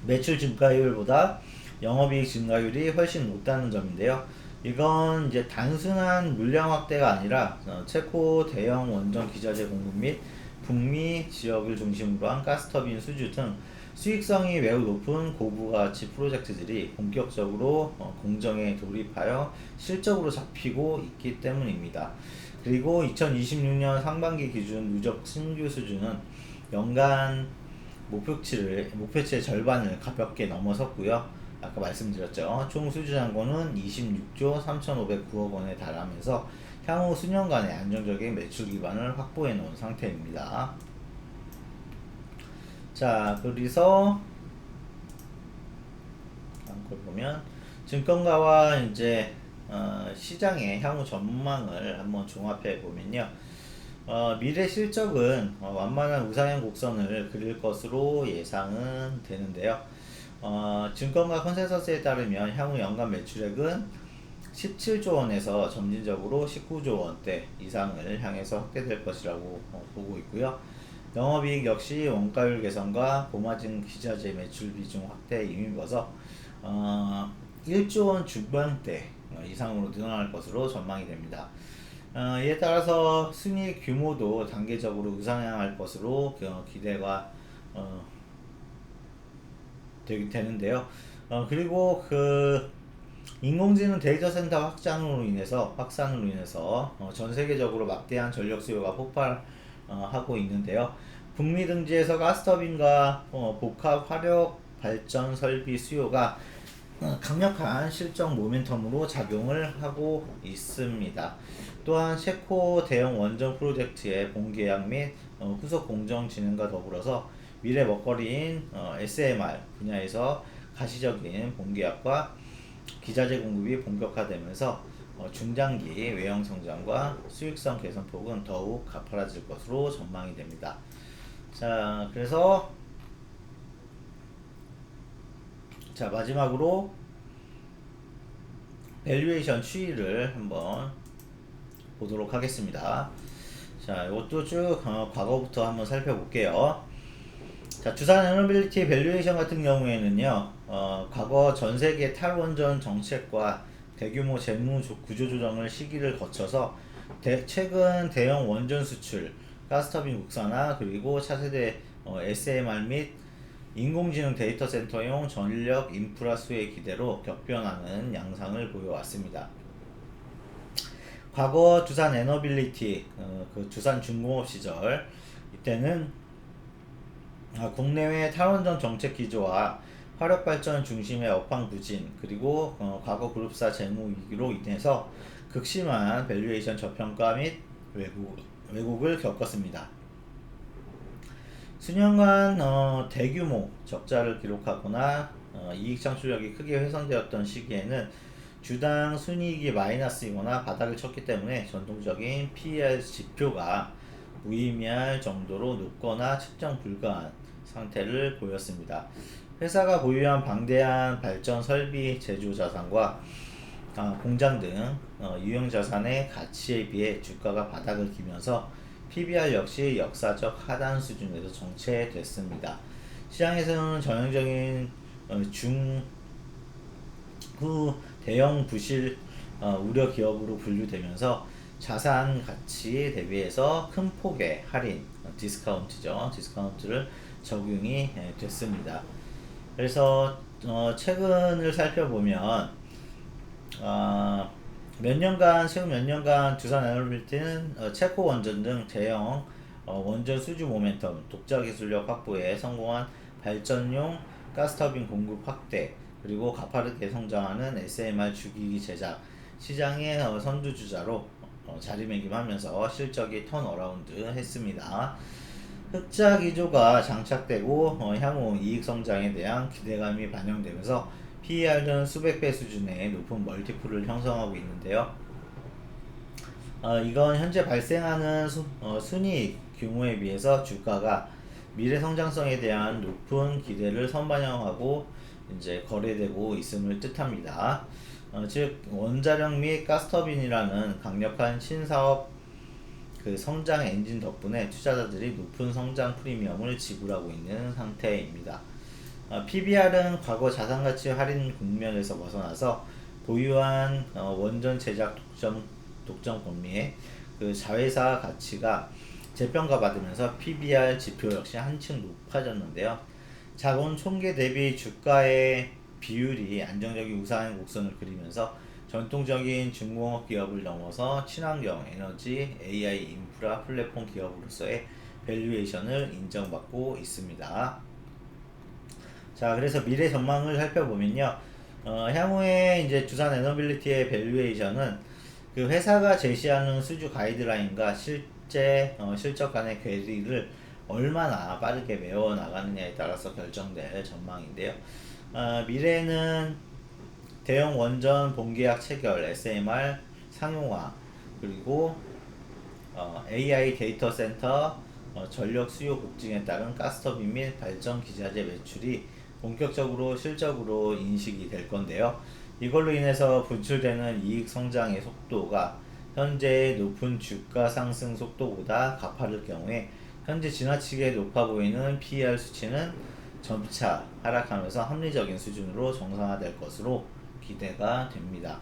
S1: 매출 증가율보다 영업이익 증가율이 훨씬 높다는 점인데요. 이건 이제 단순한 물량 확대가 아니라 체코 대형 원전 기자재 공급 및 북미 지역을 중심으로 한 가스터빈 수주 등 수익성이 매우 높은 고부가가치 프로젝트들이 본격적으로 공정에 돌입하여 실적으로 잡히고 있기 때문입니다. 그리고 2026년 상반기 기준 누적 신규 수주는 연간 목표치의 절반을 가볍게 넘어섰고요. 아까 말씀드렸죠. 총 수주 잔고는 26조 3,509억 원에 달하면서 향후 수년간의 안정적인 매출 기반을 확보해 놓은 상태입니다. 자, 그래서 걸 보면 증권가와 이제 시장의 향후 전망을 한번 종합해 보면요. 미래 실적은 완만한 우상향 곡선을 그릴 것으로 예상은 되는데요. 증권가 컨센서스에 따르면 향후 연간 매출액은 17조 원에서 점진적으로 19조 원대 이상을 향해서 확대될 것이라고 보고 있고요. 영업이익 역시 원가율 개선과 고마진 기자재 매출 비중 확대에 힘입어서 1조 원 중반대 이상으로 늘어날 것으로 전망이 됩니다. 이에 따라서 순이익 규모도 단계적으로 우상향할 것으로 기대가 되는데요. 그리고 그 인공지능 데이터 센터 확산으로 인해서 전 세계적으로 막대한 전력 수요가 폭발하고 있는데요. 북미 등지에서 가스터빈과 복합 화력 발전 설비 수요가 강력한 실적 모멘텀으로 작용을 하고 있습니다. 또한 체코 대형 원전 프로젝트의 본계약 및 후속 공정 진행과 더불어서 미래 먹거리인 SMR 분야에서 가시적인 본계약과 기자재 공급이 본격화되면서 중장기 외형 성장과 수익성 개선폭은 더욱 가파라질 것으로 전망이 됩니다. 자, 그래서 자, 마지막으로 밸류에이션 추이를 한번 보도록 하겠습니다. 자, 이것도 쭉 과거부터 한번 살펴볼게요. 자, 두산 에너빌리티 밸류에이션 같은 경우에는요, 과거 전 세계 탈원전 정책과 대규모 재무 구조 조정을 시기를 거쳐서 최근 대형 원전 수출, 가스터빈 국산화, 그리고 차세대 SMR 및 인공지능 데이터 센터용 전력 인프라 수혜 기대로 격변하는 양상을 보여왔습니다. 과거 두산 에너빌리티, 그 두산 중공업 시절, 이때는 국내외 탈원전 정책 기조와 화력발전 중심의 업황 부진, 그리고 과거 그룹사 재무 위기로 인해서 극심한 밸류에이션 저평가 및 왜곡을 겪었습니다. 수년간 대규모 적자를 기록하거나 이익 창출력이 크게 훼손되었던 시기에는 주당 순이익이 마이너스이거나 바닥을 쳤기 때문에 전통적인 PER 지표가 무의미할 정도로 높거나 측정 불가한 상태를 보였습니다. 회사가 보유한 방대한 발전 설비 제조 자산과 공장 등 유형 자산의 가치에 비해 주가가 바닥을 기면서 PBR 역시 역사적 하단 수준에서 정체됐습니다. 시장에서는 전형적인 중후 대형 부실 우려 기업으로 분류되면서 자산 가치 대비해서 큰 폭의 할인, 디스카운트를 적용이 됐습니다. 그래서 최근을 살펴보면 최근 몇 년간 두산 에너빌리티는 체코 원전 등 대형 원전 수주 모멘텀, 독자 기술력 확보에 성공한 발전용 가스터빈 공급 확대, 그리고 가파르게 성장하는 SMR 주기기 제작, 시장의 선두주자로 자리매김하면서 실적이 턴어라운드 했습니다. 흑자 기조가 장착되고 향후 이익 성장에 대한 기대감이 반영되면서 PER은 수백 배 수준의 높은 멀티플을 형성하고 있는데요. 이건 현재 발생하는 순이익 규모에 비해서 주가가 미래 성장성에 대한 높은 기대를 선반영하고 이제 거래되고 있음을 뜻합니다. 즉 원자력 및 가스터빈이라는 강력한 신사업 그 성장 엔진 덕분에 투자자들이 높은 성장 프리미엄을 지불하고 있는 상태입니다. PBR은 과거 자산가치 할인 국면에서 벗어나서 보유한 원전 제작 독점 권리의 그 자회사 가치가 재평가받으면서 PBR 지표 역시 한층 높아졌는데요. 자본 총계 대비 주가의 비율이 안정적인 우상향 곡선을 그리면서 전통적인 중공업 기업을 넘어서 친환경, 에너지, AI 인프라 플랫폼 기업으로서의 밸류에이션을 인정받고 있습니다. 자, 그래서 미래 전망을 살펴보면요. 향후에 이제 두산 에너빌리티의 밸류에이션은 그 회사가 제시하는 수주 가이드라인과 실제 실적 간의 괴리를 얼마나 빠르게 메워 나가느냐에 따라서 결정될 전망인데요. 미래는 대형 원전 본계약 체결, SMR 상용화, 그리고 AI 데이터 센터 전력 수요 급증에 따른 가스터빈 및 발전 기자재 매출이 본격적으로 실적으로 인식이 될 건데요. 이걸로 인해서 분출되는 이익 성장의 속도가 현재의 높은 주가 상승 속도보다 가파를 경우에 현재 지나치게 높아 보이는 PER 수치는 점차 하락하면서 합리적인 수준으로 정상화될 것으로 기대가 됩니다.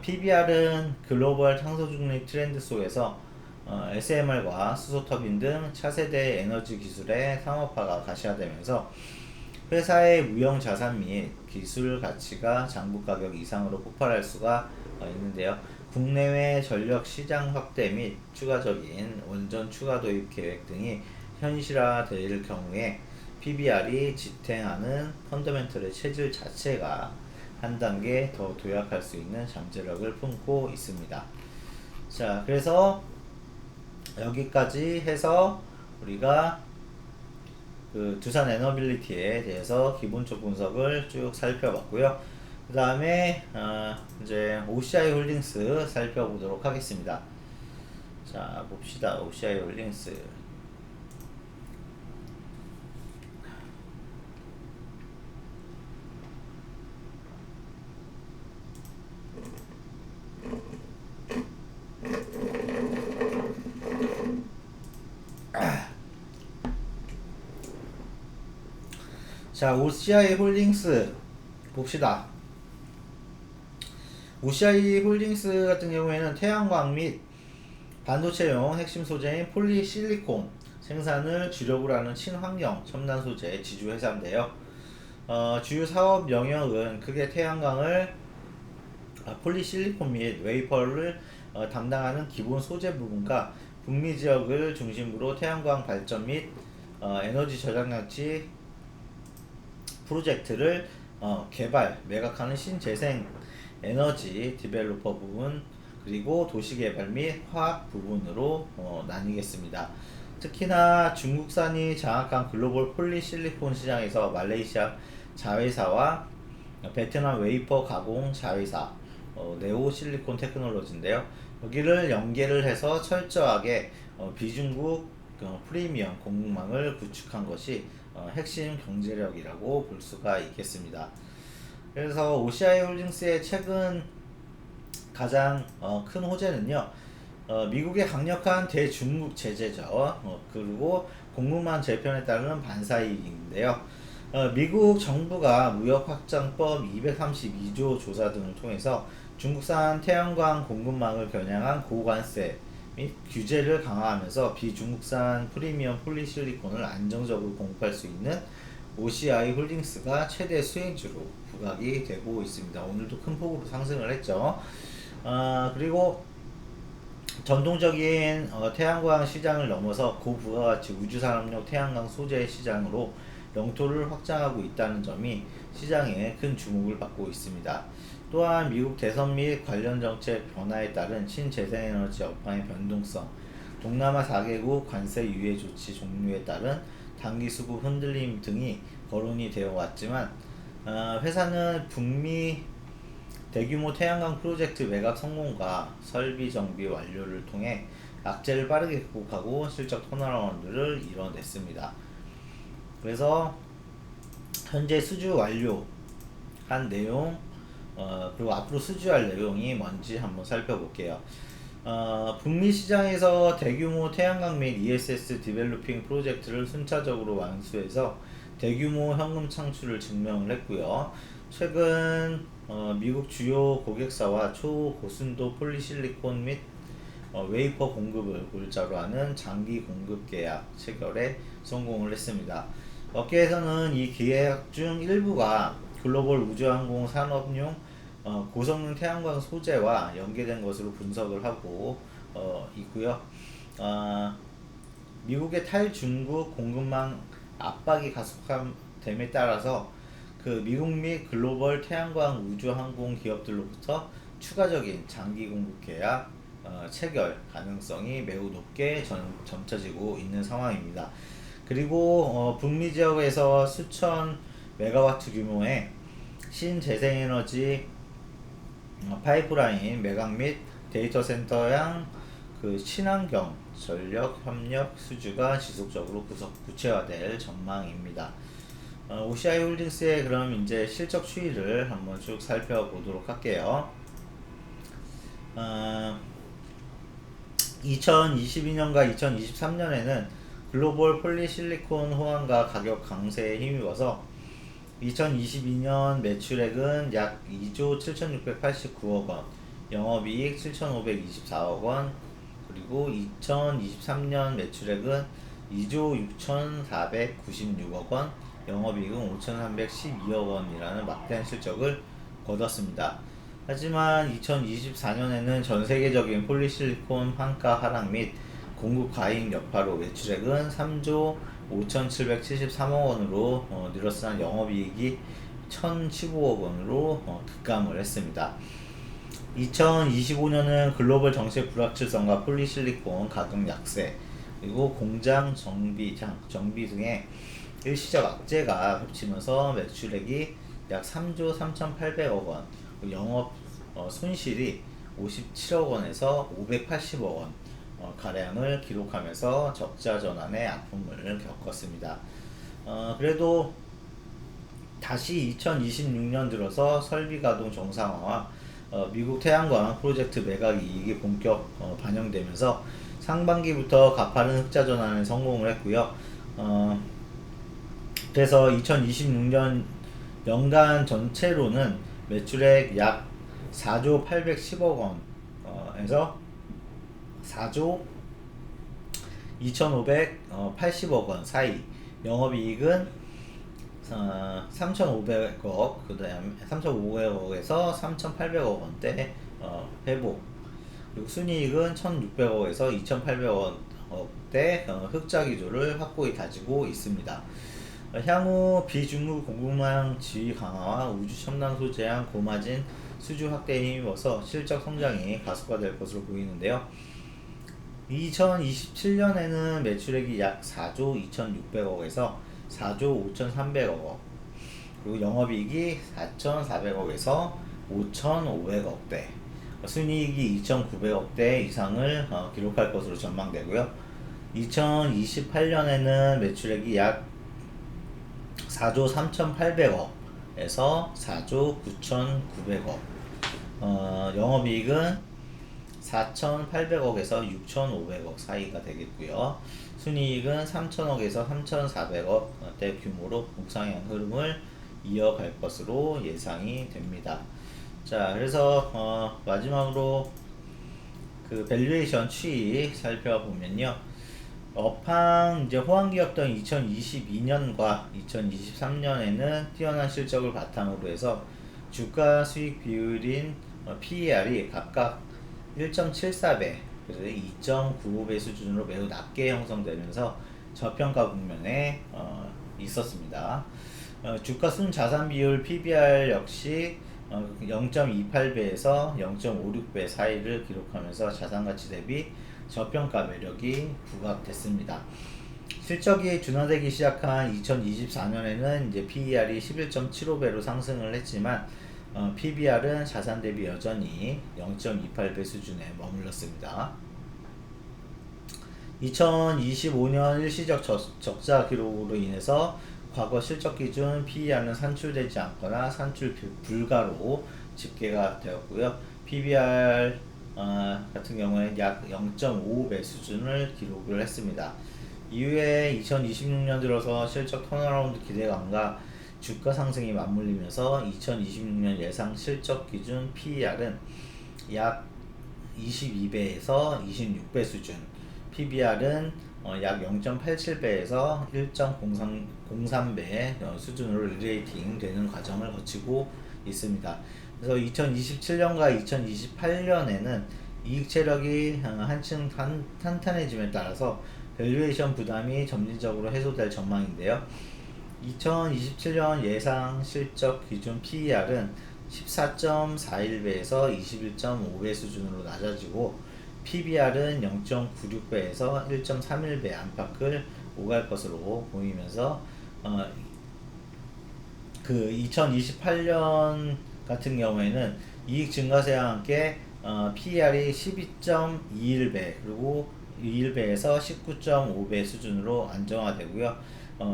S1: PBR은 글로벌 탄소 중립 트렌드 속에서 SMR과 수소터빈 등 차세대 에너지 기술의 상업화가 가시화되면서 회사의 무형 자산 및 기술 가치가 장부 가격 이상으로 폭발할 수가 있는데요. 국내외 전력 시장 확대 및 추가적인 원전 추가 도입 계획 등이 현실화될 경우에 PBR이 지탱하는 펀더멘털의 체질 자체가 한 단계 더 도약할 수 있는 잠재력을 품고 있습니다. 자, 그래서 여기까지 해서 우리가 그 두산 에너빌리티에 대해서 기본적 분석을 쭉 살펴봤고요. 그 다음에 이제 OCI 홀딩스 살펴보도록 하겠습니다. 자, 봅시다. OCI 홀딩스. 자, OCI 홀딩스 봅시다. OCI 홀딩스 같은 경우에는 태양광 및 반도체용 핵심 소재인 폴리실리콘 생산을 주력으로 하는 친환경 첨단 소재 지주 회사인데요. 주요 사업 영역은 크게 태양광을 폴리실리콘 및 웨이퍼를 담당하는 기본 소재 부분과 북미 지역을 중심으로 태양광 발전 및 에너지 저장 장치 프로젝트를 개발, 매각하는 신재생 에너지 디벨로퍼 부분, 그리고 도시개발 및 화학 부분으로 나뉘겠습니다. 특히나 중국산이 장악한 글로벌 폴리실리콘 시장에서 말레이시아 자회사와 베트남 웨이퍼 가공 자회사 네오실리콘 테크놀로지인데요. 여기를 연계를 해서 철저하게 비중국 프리미엄 공급망을 구축한 것이 핵심 경제력이라고 볼 수가 있겠습니다. 그래서 OCI 홀딩스의 최근 가장 큰 호재는요, 미국의 강력한 대중국 제재죠. 그리고 공급망 재편에 따르는 반사이익인데요. 미국 정부가 무역확장법 232조 조사 등을 통해서 중국산 태양광 공급망을 겨냥한 고관세 및 규제를 강화하면서 비중국산 프리미엄 폴리실리콘을 안정적으로 공급할 수 있는 OCI 홀딩스가 최대 수혜주로 부각이 되고 있습니다. 오늘도 큰 폭으로 상승을 했죠. 그리고 전통적인 태양광 시장을 넘어서 고부가가치 우주산업용 태양광 소재 시장으로 영토를 확장하고 있다는 점이 시장에 큰 주목을 받고 있습니다. 또한 미국 대선 및 관련 정책 변화에 따른 신재생에너지 업황의 변동성, 동남아 4개국 관세 유예 조치 종료에 따른 단기 수급 흔들림 등이 거론이 되어 왔지만 회사는 북미 대규모 태양광 프로젝트 매각 성공과 설비 정비 완료를 통해 악재를 빠르게 극복하고 실적 턴어라운드를 이뤄냈습니다. 그래서 현재 수주 완료한 내용, 그리고 앞으로 수주할 내용이 뭔지 한번 살펴볼게요. 북미 시장에서 대규모 태양광 및 ESS 디벨로핑 프로젝트를 순차적으로 완수해서 대규모 현금 창출을 증명을 했고요. 최근 미국 주요 고객사와 초고순도 폴리실리콘 및 웨이퍼 공급을 골자로 하는 장기 공급 계약 체결에 성공을 했습니다. 업계에서는 이 계약 중 일부가 글로벌 우주항공 산업용 고성능 태양광 소재와 연계된 것으로 분석을 하고 있고요. 미국의 탈중국 공급망 압박이 가속됨에 따라서 그 미국 및 글로벌 태양광 우주항공 기업들로부터 추가적인 장기 공급 계약 체결 가능성이 매우 높게 점쳐지고 있는 상황입니다. 그리고 북미 지역에서 수천 메가와트 규모의 신재생에너지 파이프라인 매각 및 데이터 센터양 그 친환경 전력 협력 수주가 지속적으로 구체화될 전망입니다. OCI 홀딩스의 그럼 이제 실적 추이를 한번 쭉 살펴보도록 할게요. 2022년과 2023년에는 글로벌 폴리실리콘 호황과 가격 강세에 힘입어서 2022년 매출액은 약 2조 7,689억 원, 영업이익 7,524억 원, 그리고 2023년 매출액은 2조 6,496억 원, 영업이익은 5,312억 원이라는 막대한 실적을 거뒀습니다. 하지만 2024년에는 전 세계적인 폴리실리콘 판가 하락 및 공급 과잉 여파로 매출액은 3조 5,773억 원으로 늘었으나 영업이익이 1,015억 원으로 급감을 했습니다. 2025년은 글로벌 정책 불확실성과 폴리실리콘 가격 약세, 그리고 공장 정비 등의 일시적 악재가 겹치면서 매출액이 약 3조 3,800억 원, 영업 손실이 57억 원에서 580억 원 가량을 기록하면서 적자 전환의 아픔을 겪었습니다. 그래도 다시 2026년 들어서 설비 가동 정상화와 미국 태양광 프로젝트 매각 이익이 본격 반영되면서 상반기부터 가파른 흑자 전환에 성공을 했고요. 그래서 2026년 연간 전체로는 매출액 약 4조 810억 원에서 4조 2,580억 원 사이, 영업이익은 3,500억, 그 다음에 3,500억에서 3,800억 원대 회복, 그리고 순이익은 1,600억에서 2,800억대 흑자 기조를 확고히 다지고 있습니다. 향후 비중국 공급망 지위 강화와 우주 첨단 소재랑 고마진 수주 확대에 힘입어서 실적 성장이 가속화될 것으로 보이는데요. 2027년에는 매출액이 약 4조 2,600억에서 4조 5,300억, 그리고 영업이익이 4,400억에서 5,500억대, 순이익이 2,900억대 이상을 기록할 것으로 전망되고요. 2028년에는 매출액이 약 4조 3,800억에서 4조 9,900억, 영업이익은 4,800억에서 6,500억 사이가 되겠고요. 순이익은 3,000억에서 3,400억대 규모로 옥상향 흐름을 이어갈 것으로 예상이 됩니다. 자, 그래서 마지막으로 그 밸류에이션 추이 살펴보면요. 업황 이제 호황기였던 2022년과 2023년에는 뛰어난 실적을 바탕으로 해서 주가 수익 비율인 PER이 각각 1.74배, 그래서 2.95배 수준으로 매우 낮게 형성되면서 저평가 국면에 있었습니다. 주가 순자산 비율 PBR 역시 0.28배에서 0.56배 사이를 기록하면서 자산가치 대비 저평가 매력이 부각됐습니다. 실적이 둔화되기 시작한 2024년에는 이제 PER이 11.75배로 상승을 했지만 PBR은 자산 대비 여전히 0.28배 수준에 머물렀습니다. 2025년 일시적 적자 기록으로 인해서 과거 실적 기준 PER는 산출되지 않거나 산출 불가로 집계가 되었고요. PBR 같은 경우에 약 0.55배 수준을 기록을 했습니다. 이후에 2026년 들어서 실적 턴어라운드 기대감과 주가 상승이 맞물리면서 2026년 예상 실적 기준 PER은 약 22배에서 26배 수준, PBR은 약 0.87배에서 1.03배 수준으로 리레이팅 되는 과정을 거치고 있습니다. 그래서 2027년과 2028년에는 이익 체력이 한층 탄탄해짐에 따라서 밸류에이션 부담이 점진적으로 해소될 전망인데요. 2027년 예상 실적 기준 PER은 14.41배에서 21.5배 수준으로 낮아지고 PBR은 0.96배에서 1.31배 안팎을 오갈 것으로 보이면서 그 2028년 같은 경우에는 이익 증가세와 함께 PER이 12.21배 그리고 21배에서 19.5배 수준으로 안정화되고요.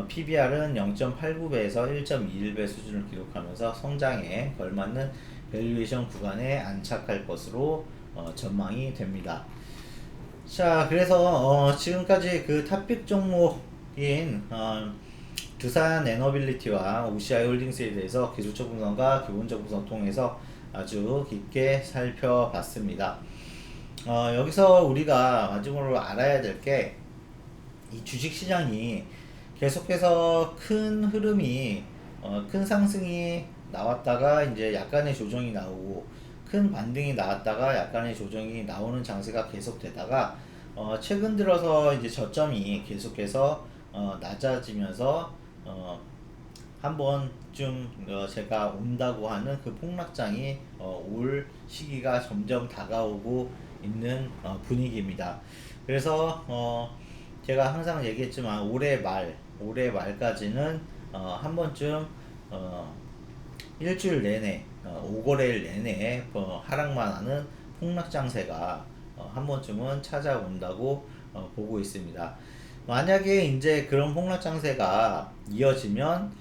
S1: PBR은 0.89배에서 1.21배 수준을 기록하면서 성장에 걸맞는 밸류에이션 구간에 안착할 것으로 전망이 됩니다. 자, 그래서 지금까지 그 탑픽 종목인 두산 에너빌리티와 OCI 홀딩스에 대해서 기술적 분석과 기본적 분석 통해서 아주 깊게 살펴봤습니다. 여기서 우리가 마지막으로 알아야 될 게 이 주식시장이 계속해서 큰 흐름이 큰 상승이 나왔다가 이제 약간의 조정이 나오고 큰 반등이 나왔다가 약간의 조정이 나오는 장세가 계속되다가 최근 들어서 이제 저점이 계속해서 낮아지면서 한 번쯤 제가 온다고 하는 그 폭락장이 올 시기가 점점 다가오고 있는 분위기입니다. 그래서 제가 항상 얘기했지만 올해 말까지는 한 번쯤 일주일 내내 5거래일 내내 하락만 하는 폭락장세가 한 번쯤은 찾아온다고 보고 있습니다. 만약에 이제 그런 폭락장세가 이어지면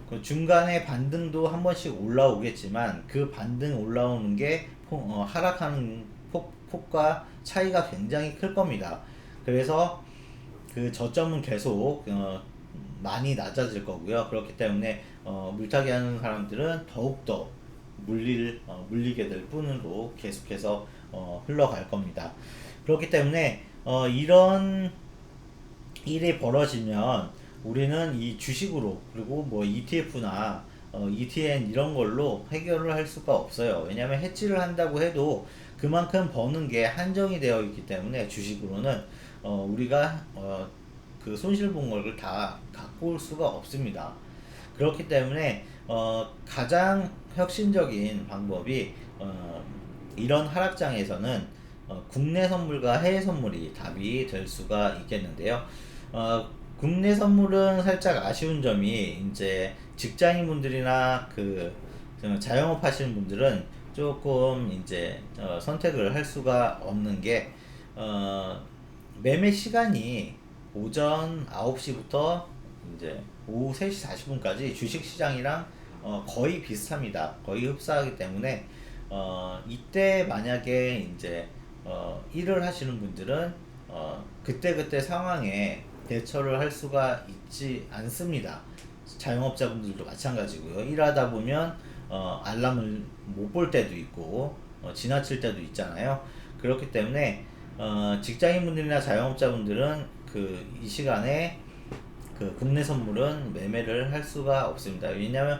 S1: 그 중간에 반등도 한 번씩 올라오겠지만 그 반등 올라오는 게 하락하는 폭과 차이가 굉장히 클 겁니다. 그래서 그 저점은 계속 많이 낮아질 거고요. 그렇기 때문에 물타기 하는 사람들은 더욱더 물리게 될 뿐으로 계속해서 흘러갈 겁니다. 그렇기 때문에 이런 일이 벌어지면 우리는 이 주식으로 그리고 뭐 ETF나 ETN 이런 걸로 해결을 할 수가 없어요. 왜냐하면 해지를 한다고 해도 그만큼 버는 게 한정이 되어 있기 때문에 주식으로는 우리가 그 손실 본 걸 다 갖고 올 수가 없습니다. 그렇기 때문에 가장 혁신적인 방법이 이런 하락장에서는 국내 선물과 해외 선물이 답이 될 수가 있겠는데요. 국내 선물은 살짝 아쉬운 점이 이제 직장인분들이나 그 자영업 하시는 분들은 조금 이제 선택을 할 수가 없는 게 매매 시간이 오전 9시부터 이제 오후 3시 40분까지 주식 시장이랑 거의 비슷합니다. 거의 흡사하기 때문에 이때 만약에 이제 일을 하시는 분들은 그때그때 상황에 대처를 할 수가 있지 않습니다. 자영업자분들도 마찬가지고요. 일하다 보면 알람을 못 볼 때도 있고 지나칠 때도 있잖아요. 그렇기 때문에 직장인분들이나 자영업자분들은 이 시간에 그 국내 선물은 매매를 할 수가 없습니다. 왜냐하면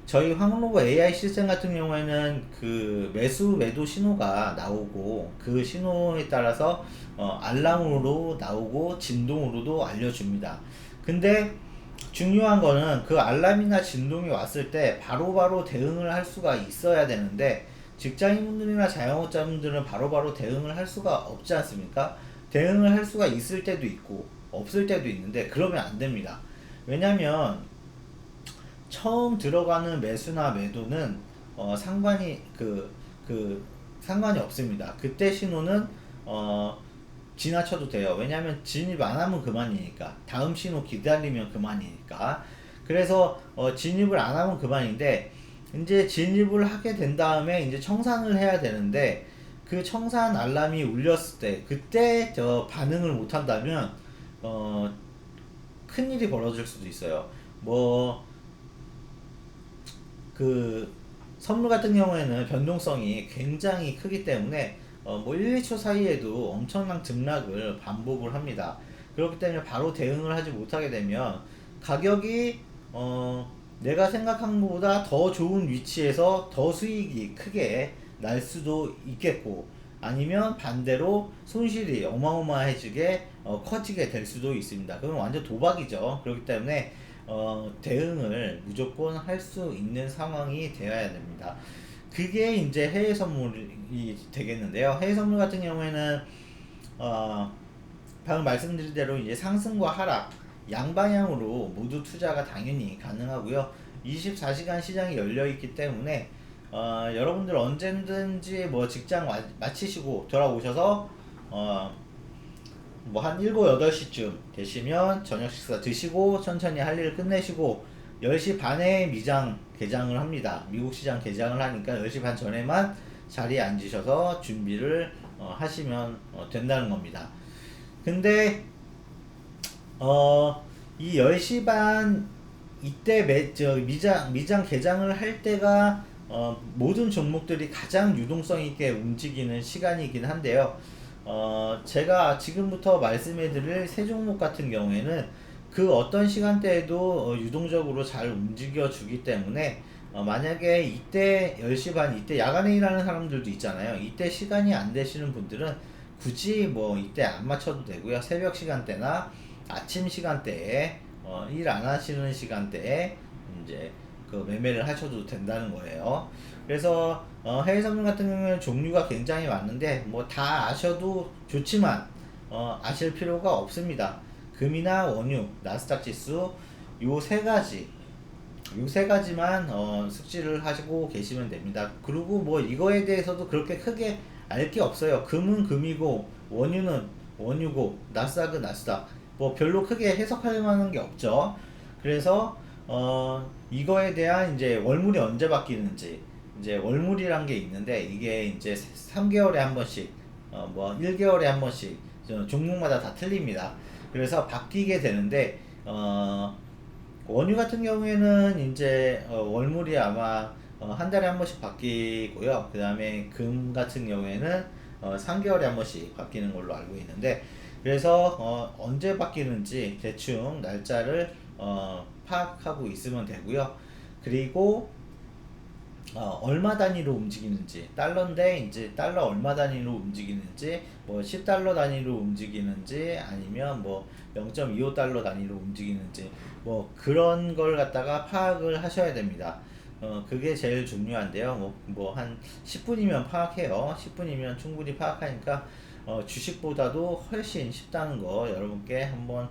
S1: 저희 황로버 AI 시스템 같은 경우에는 그 매수 매도 신호가 나오고 그 신호에 따라서 알람으로 나오고 진동으로도 알려줍니다. 근데 중요한 거는 그 알람이나 진동이 왔을 때 바로바로 대응을 할 수가 있어야 되는데 직장인분들이나 자영업자분들은 바로바로 대응을 할 수가 없지 않습니까? 대응을 할 수가 있을 때도 있고 없을 때도 있는데 그러면 안 됩니다. 왜냐면 처음 들어가는 매수나 매도는 상관이 없습니다. 그때 신호는 지나쳐도 돼요. 왜냐면 진입 안 하면 그만이니까. 다음 신호 기다리면 그만이니까. 그래서 진입을 안 하면 그만인데 이제 진입을 하게 된 다음에 이제 청산을 해야 되는데 그 청산 알람이 울렸을 때 그때 반응을 못 한다면 큰일이 벌어질 수도 있어요. 그 선물 같은 경우에는 변동성이 굉장히 크기 때문에 1, 2초 사이에도 엄청난 등락을 반복을 합니다. 그렇기 때문에 바로 대응을 하지 못하게 되면 가격이 내가 생각한 것보다 더 좋은 위치에서 더 수익이 크게 날 수도 있겠고 아니면 반대로 손실이 어마어마해지게 커지게 될 수도 있습니다. 그건 완전 도박이죠. 그렇기 때문에 대응을 무조건 할 수 있는 상황이 되어야 됩니다. 그게 이제 해외 선물이 되겠는데요. 해외 선물 같은 경우에는 방금 말씀드린 대로 이제 상승과 하락 양방향으로 모두 투자가 당연히 가능하고요. 24시간 시장이 열려 있기 때문에 여러분들 언제든지 직장 마치시고 돌아오셔서 한 7, 8시쯤 되시면 저녁 식사 드시고 천천히 할 일 끝내시고 10시 반에 미장 개장을 합니다. 미국 시장 개장을 하니까 10시 반 전에만 자리에 앉으셔서 준비를 하시면 된다는 겁니다. 근데 이 10시 반 이때 미장 개장을 할 때가 모든 종목들이 가장 유동성 있게 움직이는 시간이긴 한데요. 제가 지금부터 말씀해 드릴 세 종목 같은 경우에는 그 어떤 시간대에도 유동적으로 잘 움직여 주기 때문에 만약에 이때 10시 반 이때 야간에 일하는 사람들도 있잖아요. 이때 시간이 안 되시는 분들은 굳이 이때 안 맞춰도 되고요. 새벽 시간대나 아침 시간대에 일 안 하시는 시간대에 이제 그 매매를 하셔도 된다는 거예요. 그래서 해외 선물 같은 경우는 종류가 굉장히 많은데 다 아셔도 좋지만 아실 필요가 없습니다. 금이나 원유, 나스닥 지수 요 세 가지만 숙지를 하시고 계시면 됩니다. 그리고 이거에 대해서도 그렇게 크게 알 게 없어요. 금은 금이고 원유는 원유고 나스닥은 나스닥 별로 크게 해석할 만한 게 없죠. 그래서 이거에 대한 이제 월물이 언제 바뀌는지 이제 월물이란 게 있는데 이게 이제 3개월에 한 번씩 1개월에 한 번씩 종목마다 다 틀립니다. 그래서 바뀌게 되는데 어, 원유 같은 경우에는 이제 월물이 아마 한 달에 한 번씩 바뀌고요. 그 다음에 금 같은 경우에는 3개월에 한 번씩 바뀌는 걸로 알고 있는데, 그래서 언제 바뀌는지 대충 날짜를 파악하고 있으면 되고요. 그리고 얼마 단위로 움직이는지, 달러인데 이제 달러 얼마 단위로 움직이는지, 뭐 10달러 단위로 움직이는지, 아니면 뭐 0.25달러 단위로 움직이는지, 뭐 그런 걸 갖다가 파악을 하셔야 됩니다. 그게 제일 중요한데요. 뭐 한 10분이면 파악해요. 10분이면 충분히 파악하니까 주식보다도 훨씬 쉽다는 거 여러분께 한번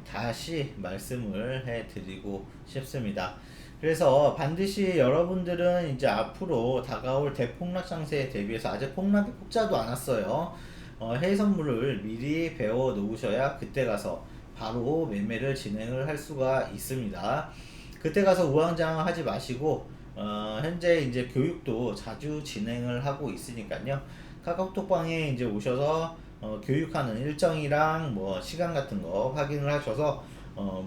S1: 다시 말씀을 해드리고 싶습니다. 그래서 반드시 여러분들은 이제 앞으로 다가올 대폭락 장세에 대비해서, 아직 폭락이 폭자도 않았어요. 해외 선물을 미리 배워 놓으셔야 그때 가서 바로 매매를 진행을 할 수가 있습니다. 그때 가서 우왕좌왕하지 마시고, 현재 이제 교육도 자주 진행을 하고 있으니까요. 카카오톡방에 이제 오셔서 교육하는 일정이랑 뭐 시간 같은 거 확인을 하셔서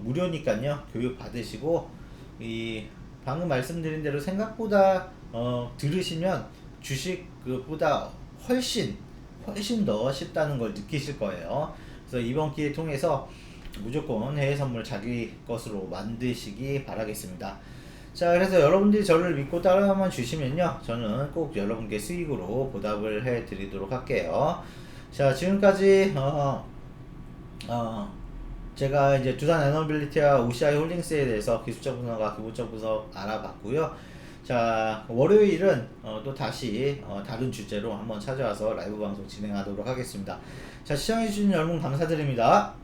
S1: 무료니까요. 교육 받으시고, 이 방금 말씀드린 대로 생각보다 들으시면 주식보다 훨씬 더 쉽다는 걸 느끼실 거예요. 그래서 이번 기회 통해서 무조건 해외 선물 자기 것으로 만드시기 바라겠습니다. 자, 그래서 여러분들이 저를 믿고 따라만 주시면요, 저는 꼭 여러분께 수익으로 보답을 해 드리도록 할게요. 자, 지금까지 제가 이제 두산 에너빌리티와 OCI 홀딩스에 대해서 기술적 분석과 기본적 분석 알아봤고요. 자, 월요일은 또 다시 다른 주제로 한번 찾아와서 라이브 방송 진행하도록 하겠습니다. 자, 시청해주신 여러분 감사드립니다.